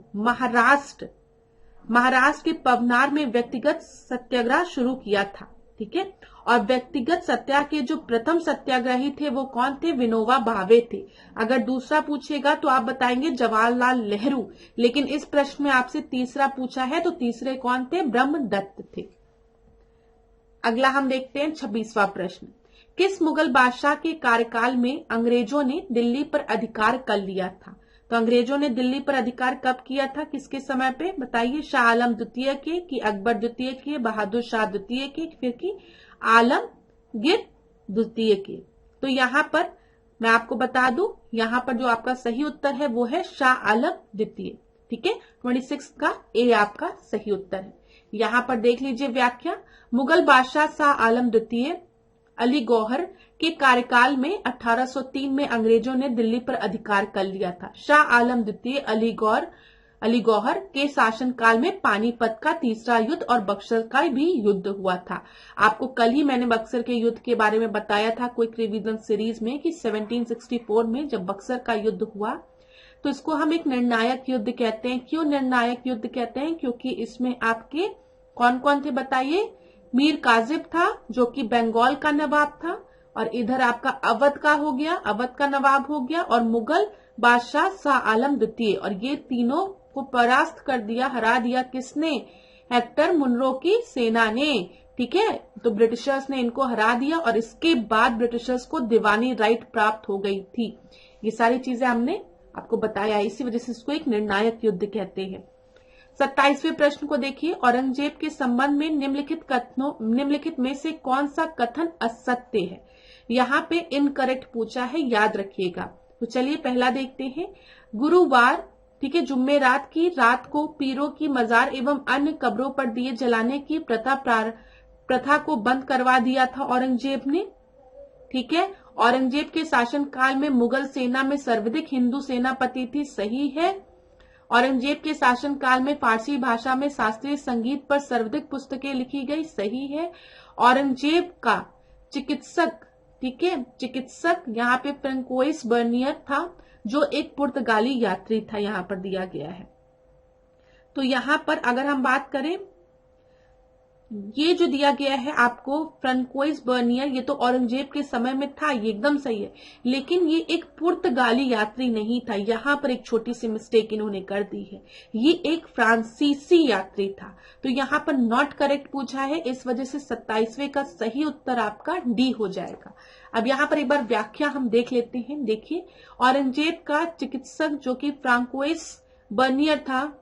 महाराष्ट्र के पवनार में व्यक्तिगत सत्याग्रह शुरू किया था। ठीक है, और व्यक्तिगत सत्याग्रह के जो प्रथम सत्याग्रही थे वो कौन थे? विनोबा भावे थे। अगर दूसरा पूछेगा तो आप बताएंगे जवाहरलाल नेहरू, लेकिन इस प्रश्न में आपसे तीसरा पूछा है तो तीसरे कौन थे? ब्रह्मदत्त थे। अगला हम देखते हैं 26वां प्रश्न, किस मुगल बादशाह के कार्यकाल में अंग्रेजों ने दिल्ली पर अधिकार कर लिया था? तो अंग्रेजों ने दिल्ली पर अधिकार कब किया था, किसके समय पे? बताइए, शाह आलम द्वितीय के, कि अकबर द्वितीय के, बहादुर शाह द्वितीय के, फिर की आलमगीर द्वितीय के? तो यहाँ पर मैं आपको बता दूं, यहाँ पर जो आपका सही उत्तर है वो है शाह आलम द्वितीय। ठीक है, 26 का ए आपका सही उत्तर है। यहाँ पर देख लीजिए व्याख्या, मुगल बादशाह शाह आलम द्वितीय अली गौहर के कार्यकाल में 1803 में अंग्रेजों ने दिल्ली पर अधिकार कर लिया था। शाह आलम द्वितीय अली गौहर के शासनकाल में पानीपत का तीसरा युद्ध और बक्सर का भी युद्ध हुआ था। आपको कल ही मैंने बक्सर के युद्ध के बारे में बताया था क्विक रिवीजन सीरीज में कि 1764 में जब बक्सर का युद्ध हुआ तो इसको हम एक निर्णायक युद्ध कहते हैं। क्यों निर्णायक युद्ध कहते हैं? क्योंकि इसमें आपके कौन कौन थे बताइए? मीर काजिब था जो कि बंगाल का नवाब था, और इधर आपका अवध का नवाब हो गया, और मुगल बादशाह शाह आलम द्वितीय, और ये तीनों को परास्त कर दिया, हरा दिया किसने? हेक्टर मुनरो की सेना ने। ठीक है, तो ब्रिटिशर्स ने इनको हरा दिया और इसके बाद ब्रिटिशर्स को दीवानी राइट प्राप्त हो गई थी। ये सारी चीजें हमने आपको बताया, इसी वजह से इसको एक निर्णायक युद्ध कहते हैं। 27वें प्रश्न को देखिए, औरंगजेब के संबंध में निम्नलिखित में से कौन सा कथन असत्य है? यहाँ पे इनकरेक्ट पूछा है, याद रखिएगा। तो चलिए पहला देखते हैं, गुरुवार ठीक है जुम्मेरात की रात को पीरों की मजार एवं अन्य कब्रों पर दिए जलाने की प्रथा को बंद करवा दिया था औरंगजेब ने। ठीक है, औरंगजेब के शासनकाल में मुगल सेना में सर्वाधिक हिंदू सेनापति थी, सही है। औरंगजेब के शासनकाल में फारसी भाषा में शास्त्रीय संगीत पर सर्वाधिक पुस्तकें लिखी गई, सही है। औरंगजेब का चिकित्सक, ठीक है, चिकित्सक यहाँ पे फ्रांकोइस बर्नियर था जो एक पुर्तगाली यात्री था, यहाँ पर दिया गया है। तो यहाँ पर अगर हम बात करें, ये जो दिया गया है आपको फ्रांकोइस बर्नियर, ये तो औरंगजेब के समय में था, ये एकदम सही है, लेकिन ये एक पुर्तगाली यात्री नहीं था। यहाँ पर एक छोटी सी मिस्टेक इन्होंने कर दी है, ये एक फ्रांसीसी यात्री था। तो यहाँ पर नॉट करेक्ट पूछा है, इस वजह से 27वें का सही उत्तर आपका डी हो जाएगा। अब यहाँ पर एक बार व्याख्या हम देख लेते हैं। देखिए, औरंगजेब का चिकित्सक जो कि फ्रांकोइस बर्नियर था,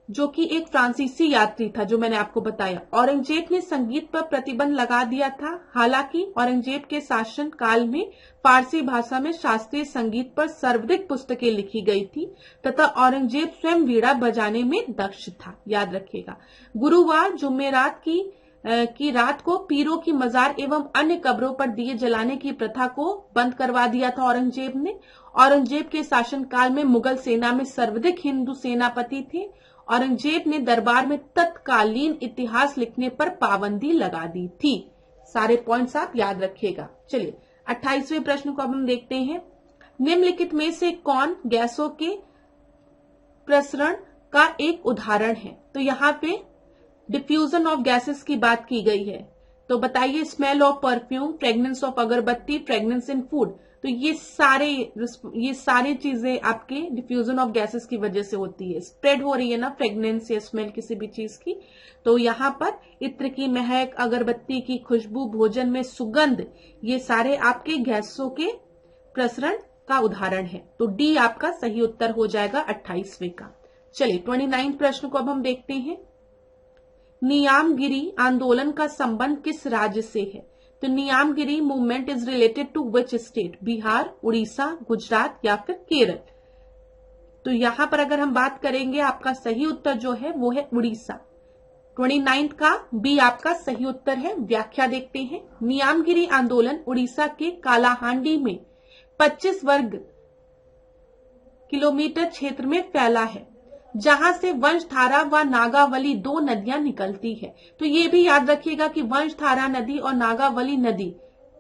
जो कि एक फ्रांसीसी यात्री था, जो मैंने आपको बताया। औरंगजेब ने संगीत पर प्रतिबंध लगा दिया था। हालांकि औरंगजेब के शासन काल में फारसी भाषा में शास्त्रीय संगीत पर सर्वाधिक पुस्तकें लिखी गई थी तथा औरंगजेब स्वयं वीणा बजाने में दक्ष था, याद रखिएगा। गुरुवार जुम्मेरात की रात को पीरों की मजार एवं अन्य कब्रों पर दिए जलाने की प्रथा को बंद करवा दिया था औरंगजेब ने। औरंगजेब के शासनकाल में मुगल सेना में सर्वाधिक हिंदू सेनापति थे। औरंगजेब ने दरबार में तत्कालीन इतिहास लिखने पर पाबंदी लगा दी थी। सारे पॉइंट्स आप याद रखिएगा। चलिए 28वें प्रश्न को अब हम देखते हैं। निम्नलिखित में से कौन गैसों के प्रसरण का एक उदाहरण है? तो यहाँ पे डिफ्यूजन ऑफ गैसेस की बात की गई है। तो बताइए, smell of perfume, fragrance of अगरबत्ती, फ्रेग्रेंस इन फूड। तो ये सारी चीजें आपके डिफ्यूजन ऑफ गैसेस की वजह से होती है। स्प्रेड हो रही है ना फ्रेग्रेंस या स्मेल किसी भी चीज की। तो यहाँ पर इत्र की महक, अगरबत्ती की खुशबू, भोजन में सुगंध, ये सारे आपके गैसों के प्रसरण का उदाहरण है। तो डी आपका सही उत्तर हो जाएगा 28वें का। चलिए 29 प्रश्न को अब हम देखते हैं। नियामगिरी आंदोलन का संबंध किस राज्य से है? तो Niyamgiri movement is related to which state? Bihar, Orissa, Gujarat या फिर केरल? तो यहां पर अगर हम बात करेंगे, आपका सही उत्तर जो है वो है उड़ीसा। 29 का बी आपका सही उत्तर है। व्याख्या देखते हैं। नियामगिरी आंदोलन उड़ीसा के कालाहांडी में 25 वर्ग किलोमीटर क्षेत्र में फैला है, जहां से वंशधारा व नागावली दो नदियां निकलती है। तो ये भी याद रखिएगा कि वंशधारा नदी और नागावली नदी,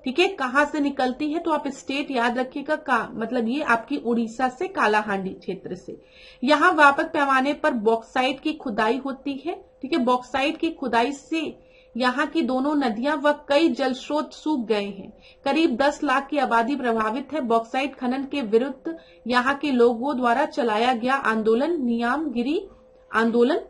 ठीक है, कहां से निकलती है? तो आप स्टेट याद रखिएगा का मतलब ये आपकी उड़ीसा से, कालाहांडी क्षेत्र से। यहाँ व्यापक पैमाने पर बॉक्साइट की खुदाई होती है, ठीक है। बॉक्साइट की खुदाई से यहाँ की दोनों नदियां व कई जल स्रोत सूख गए हैं। करीब 10 लाख की आबादी प्रभावित है। बॉक्साइट खनन के विरुद्ध यहाँ के लोगों द्वारा चलाया गया आंदोलन नियामगिरी आंदोलन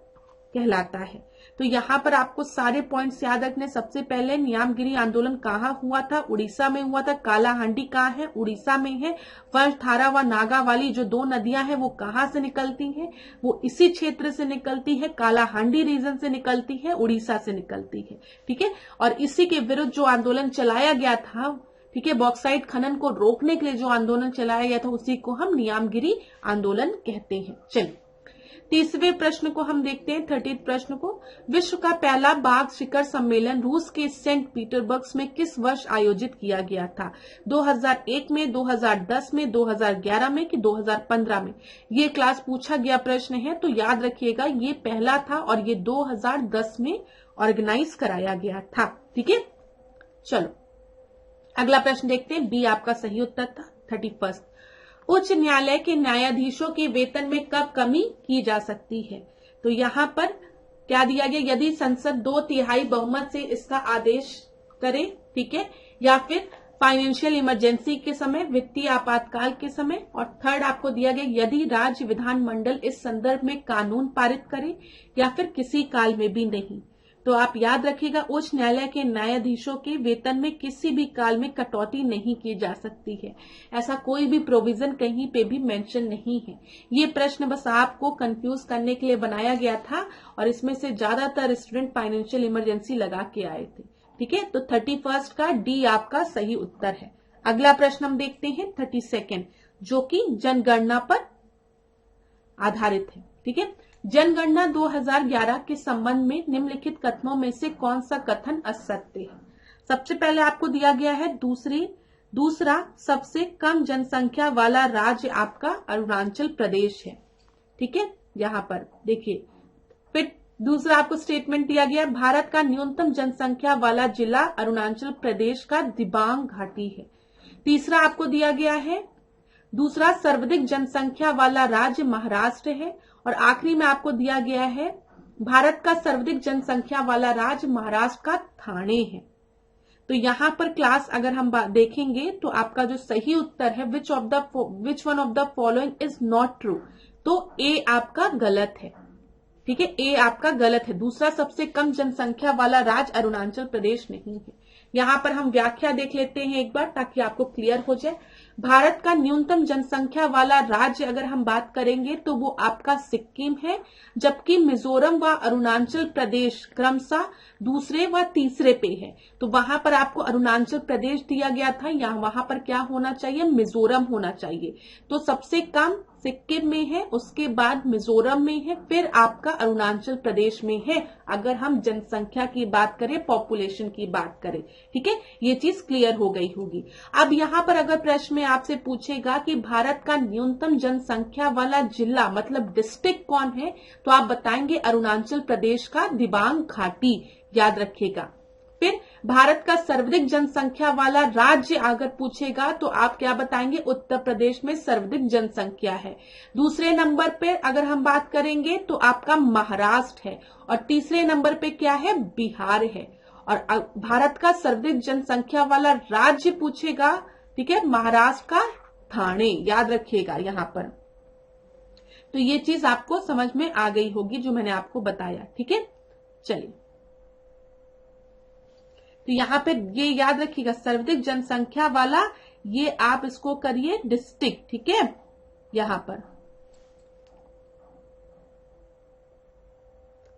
कहलाता है। तो यहाँ पर आपको सारे पॉइंट्स याद रखने। सबसे पहले नियामगिरी आंदोलन कहाँ हुआ था? उड़ीसा में हुआ था। कालाहांडी कहाँ है? उड़ीसा में है। वंशधारा व नागावली जो दो नदियां हैं वो कहाँ से निकलती हैं? वो इसी क्षेत्र से निकलती है, कालाहांडी रीजन से निकलती है, उड़ीसा से निकलती है, ठीक है। और इसी के विरुद्ध जो आंदोलन चलाया गया था, ठीक है, बॉक्साइट खनन को रोकने के लिए जो आंदोलन चलाया गया था उसी को हम नियामगिरी आंदोलन कहते हैं। चलिए तीसरे प्रश्न को हम देखते हैं। 30 प्रश्न को। विश्व का पहला बाघ शिखर सम्मेलन रूस के सेंट पीटर्सबर्ग में किस वर्ष आयोजित किया गया था? 2001 में, 2010 में, 2011 में कि 2015 में? ये क्लास पूछा गया प्रश्न है, तो याद रखिएगा ये पहला था और ये 2010 में ऑर्गेनाइज कराया गया था, ठीक है। चलो अगला प्रश्न देखते हैं। बी आपका सही उत्तर था। 31 उच्च न्यायालय के न्यायाधीशों के वेतन में कब कमी की जा सकती है? तो यहाँ पर क्या दिया गया? यदि संसद 2/3 बहुमत से इसका आदेश करे, ठीक है, या फिर फाइनेंशियल इमरजेंसी के समय, वित्तीय आपातकाल के समय। और थर्ड आपको दिया गया यदि राज्य विधानमंडल इस संदर्भ में कानून पारित करे या फिर किसी काल में भी नहीं। तो आप याद रखिएगा उच्च न्यायालय के न्यायाधीशों के वेतन में किसी भी काल में कटौती नहीं की जा सकती है। ऐसा कोई भी प्रोविजन कहीं पे भी मेंशन नहीं है। ये प्रश्न बस आपको कंफ्यूज करने के लिए बनाया गया था और इसमें से ज्यादातर स्टूडेंट फाइनेंशियल इमरजेंसी लगा के आए थे, ठीक है। तो 31 का डी आपका सही उत्तर है। अगला प्रश्न हम देखते हैं 32 जो कि जनगणना पर आधारित है, ठीक है। जनगणना 2011 के संबंध में निम्नलिखित कथनों में से कौन सा कथन असत्य है? सबसे पहले आपको दिया गया है दूसरा सबसे कम जनसंख्या वाला राज्य आपका अरुणाचल प्रदेश है, ठीक है। यहाँ पर देखिए फिर दूसरा आपको स्टेटमेंट दिया गया भारत का न्यूनतम जनसंख्या वाला जिला अरुणाचल प्रदेश का दिबांग घाटी है। तीसरा आपको दिया गया है दूसरा सर्वाधिक जनसंख्या वाला राज्य महाराष्ट्र है। और आखिरी में आपको दिया गया है भारत का सर्वाधिक जनसंख्या वाला राज्य महाराष्ट्र का ठाणे है। तो यहाँ पर क्लास अगर हम देखेंगे तो आपका जो सही उत्तर है which one of the following is not true, तो ए आपका गलत है, ठीक है। ए आपका गलत है। दूसरा सबसे कम जनसंख्या वाला राज्य अरुणाचल प्रदेश नहीं है। यहाँ पर हम व्याख्या देख लेते हैं एक बार ताकि आपको क्लियर हो जाए। भारत का न्यूनतम जनसंख्या वाला राज्य अगर हम बात करेंगे तो वो आपका सिक्किम है, जबकि मिजोरम व अरुणाचल प्रदेश क्रमशः दूसरे व तीसरे पे है। तो वहां पर आपको अरुणाचल प्रदेश दिया गया था, यहाँ वहां पर क्या होना चाहिए? मिजोरम होना चाहिए। तो सबसे कम सिक्किम में है, उसके बाद मिजोरम में है, फिर आपका अरुणाचल प्रदेश में है अगर हम जनसंख्या की बात करें, पॉपुलेशन की बात करें, ठीक है। ये चीज क्लियर हो गई होगी। अब यहाँ पर अगर प्रश्न में आपसे पूछेगा कि भारत का न्यूनतम जनसंख्या वाला जिला मतलब डिस्ट्रिक्ट कौन है, तो आप बताएंगे अरुणाचल प्रदेश का दिबांग घाटी, याद रखिएगा। फिर भारत का सर्वाधिक जनसंख्या वाला राज्य अगर पूछेगा तो आप क्या बताएंगे? उत्तर प्रदेश में सर्वाधिक जनसंख्या है। दूसरे नंबर पे अगर हम बात करेंगे तो आपका महाराष्ट्र है और तीसरे नंबर पे क्या है? बिहार है। और भारत का सर्वाधिक जनसंख्या वाला राज्य पूछेगा, ठीक है, महाराष्ट्र का ठाणे, याद रखिएगा यहाँ पर। तो ये चीज आपको समझ में आ गई होगी जो मैंने आपको बताया, ठीक है। चलिए तो यहाँ पे ये याद रखिएगा सर्वाधिक जनसंख्या वाला, ये आप इसको करिए डिस्ट्रिक्ट, ठीक है। यहाँ पर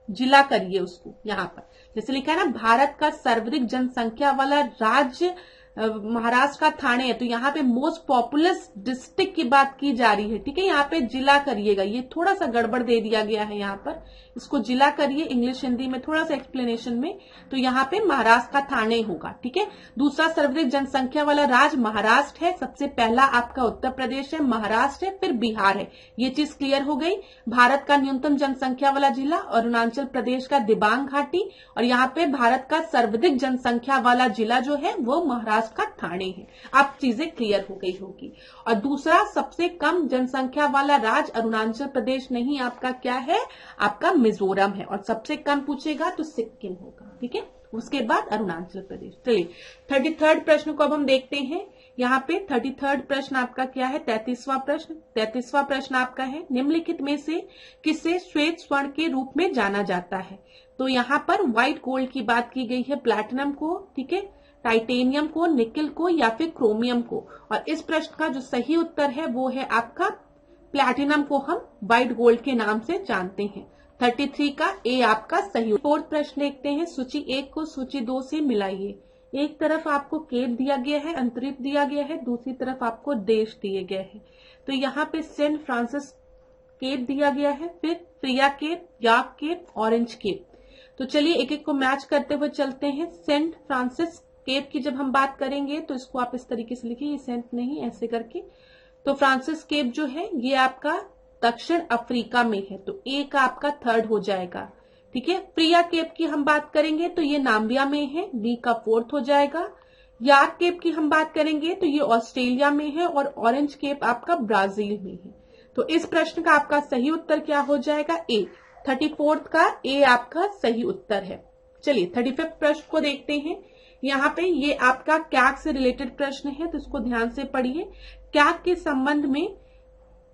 जिला करिए उसको। यहाँ पर जैसे लिखा है ना, भारत का सर्वाधिक जनसंख्या वाला राज्य महाराष्ट्र का ठाणे है, तो यहाँ पे मोस्ट पॉपुलस डिस्ट्रिक्ट की बात की जा रही है, ठीक है। यहाँ पे जिला करिएगा, ये थोड़ा सा गड़बड़ दे दिया गया है यहाँ पर, इसको जिला करिए इंग्लिश हिंदी में थोड़ा सा एक्सप्लेनेशन में, तो यहाँ पे महाराष्ट्र का ठाणे होगा, ठीक है। दूसरा सर्वाधिक जनसंख्या वाला राज्य महाराष्ट्र है, सबसे पहला आपका उत्तर प्रदेश है, महाराष्ट्र है, फिर बिहार है, ये चीज क्लियर हो गई। भारत का न्यूनतम जनसंख्या वाला जिला अरुणाचल प्रदेश का दिबांग घाटी, और यहाँ पे भारत का सर्वाधिक जनसंख्या वाला जिला जो है वो महाराष्ट्र का ठाणे है। अब चीजें क्लियर हो गई होगी। और दूसरा सबसे कम जनसंख्या वाला राज्य अरुणाचल प्रदेश नहीं, आपका क्या है, आपका मिजोरम है, और सबसे कम पूछेगा तो सिक्किम होगा, ठीक है, उसके बाद अरुणाचल प्रदेश। चलिए 33rd प्रश्न को अब हम देखते हैं। यहाँ पे 33rd प्रश्न आपका क्या है, 33वां प्रश्न। 33वां प्रश्न आपका है, निम्नलिखित में से किसे श्वेत स्वर्ण के रूप में जाना जाता है। तो यहाँ पर व्हाइट गोल्ड की बात की गई है, प्लैटिनम को, ठीक है, टाइटेनियम को, निकल को, या फिर क्रोमियम को। और इस प्रश्न का जो सही उत्तर है वो है आपका प्लैटिनम को हम व्हाइट गोल्ड के नाम से जानते हैं। 33 का ए आपका सही। 4th प्रश्न देखते हैं, सूची 1 को सूची 2 से मिलाइए। एक तरफ आपको केप दिया गया है, अंतरिक्ष दिया गया है, दूसरी तरफ आपको देश दिए गए हैं। तो यहाँ पे सेंट फ्रांसिस केप दिया गया है, फिर प्रिया केप, याक केप, ऑरेंज केप। तो चलिए एक एक को मैच करते हुए चलते हैं। सेंट फ्रांसिस केप की जब हम बात करेंगे तो इसको आप इस तरीके से लिखिए, ये सेंट नहीं, ऐसे करके। तो फ्रांसिस केप जो है ये आपका दक्षिण अफ्रीका में है, तो ए का आपका 3rd हो जाएगा, ठीक है। प्रिया केप की हम बात करेंगे तो ये नाम्बिया में है, बी का 4th हो जाएगा। याक केप की हम बात करेंगे तो ये ऑस्ट्रेलिया में है, और ऑरेंज केप आपका ब्राजील में है। तो इस प्रश्न का आपका सही उत्तर क्या हो जाएगा, ए। 34th का ए आपका सही उत्तर है। चलिए 35th प्रश्न को देखते हैं। यहाँ पे ये आपका कैग से रिलेटेड प्रश्न है, तो इसको ध्यान से पढ़िए। कैग के संबंध में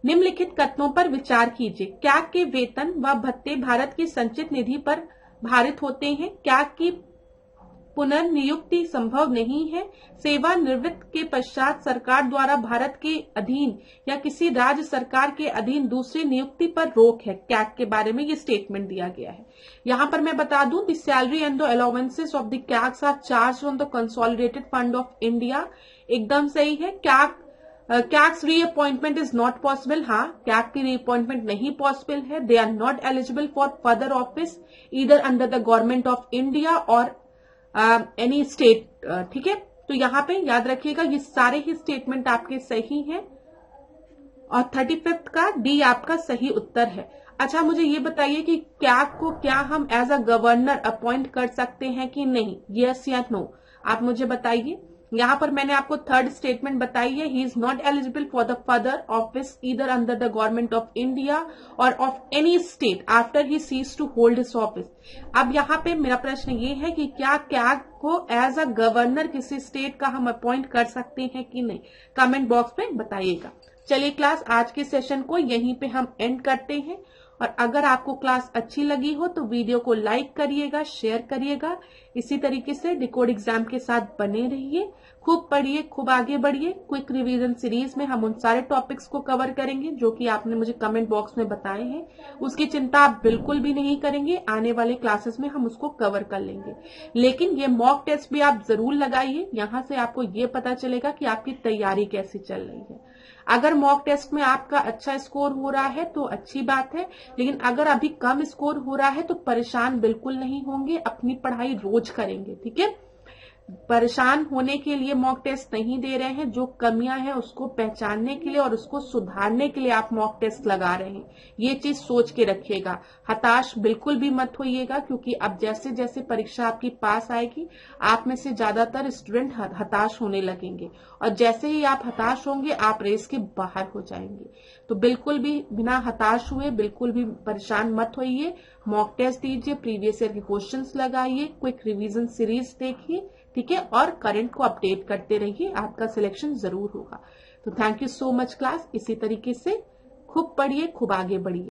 निम्नलिखित कथनों पर विचार कीजिए। कैग के वेतन व भत्ते भारत की संचित निधि पर भारित होते हैं। कैग की पुनर्नियुक्ति संभव नहीं है। सेवानिवृत्ति के पश्चात सरकार द्वारा भारत के अधीन या किसी राज्य सरकार के अधीन दूसरी नियुक्ति पर रोक है। कैग के बारे में ये स्टेटमेंट दिया गया है। यहाँ पर मैं बता दूं, the salary and the allowances of the CAG's are charged on the consolidated fund of India. एकदम सही है। CAG's reappointment is not possible. हाँ, कैग की रीअपॉइंटमेंट नहीं पॉसिबल है। They are not eligible for further office either under the government of India और any state, ठीक है। तो यहाँ पे याद रखिएगा ये सारे ही स्टेटमेंट आपके सही हैं, और 35th का डी आपका सही उत्तर है। अच्छा, मुझे ये बताइए कि कैग को क्या हम एज अ गवर्नर अपॉइंट कर सकते हैं कि नहीं, यस या नो, आप मुझे बताइए। यहाँ पर मैंने आपको 3rd स्टेटमेंट बताई है, he is not eligible for the further office either under the government of India और of any state after he ceases to hold his office. अब यहाँ पे मेरा प्रश्न ये है कि क्या कैग को एज अ गवर्नर किसी स्टेट का हम अपॉइंट कर सकते हैं कि नहीं, कमेंट बॉक्स में बताइएगा। चलिए क्लास, आज के सेशन को यहीं पे हम एंड करते हैं, और अगर आपको क्लास अच्छी लगी हो तो वीडियो को लाइक करिएगा, शेयर करिएगा। इसी तरीके से डिकोड एग्जाम के साथ बने रहिए, खूब पढ़िए, खूब आगे बढ़िए। क्विक रिवीजन सीरीज में हम उन सारे टॉपिक्स को कवर करेंगे जो कि आपने मुझे कमेंट बॉक्स में बताए हैं। उसकी चिंता आप बिल्कुल भी नहीं करेंगे, आने वाले क्लासेस में हम उसको कवर कर लेंगे। लेकिन ये मॉक टेस्ट भी आप जरूर लगाइए, यहाँ से आपको ये पता चलेगा कि आपकी तैयारी कैसी चल रही है। अगर मॉक टेस्ट में आपका अच्छा स्कोर हो रहा है तो अच्छी बात है, लेकिन अगर अभी कम स्कोर हो रहा है तो परेशान बिल्कुल नहीं होंगे, अपनी पढ़ाई रोज करेंगे, ठीक है। परेशान होने के लिए मॉक टेस्ट नहीं दे रहे हैं, जो कमियां हैं उसको पहचानने के लिए और उसको सुधारने के लिए आप मॉक टेस्ट लगा रहे हैं। ये चीज सोच के रखिएगा, हताश बिल्कुल भी मत होइएगा, क्योंकि अब जैसे जैसे परीक्षा आपकी पास आएगी आप में से ज्यादातर स्टूडेंट हताश होने लगेंगे, और जैसे ही आप हताश होंगे आप रेस के बाहर हो जाएंगे। तो बिल्कुल भी बिना हताश हुए बिल्कुल भी परेशान मत होइए, मॉक टेस्ट दीजिए, प्रीवियस ईयर के क्वेश्चंस लगाइए, क्विक रिवीजन सीरीज देखिए, ठीक है, और करंट को अपडेट करते रहिए, आपका सिलेक्शन जरूर होगा। तो thank you so much class. इसी तरीके से खूब पढ़िए, खूब आगे बढ़िए।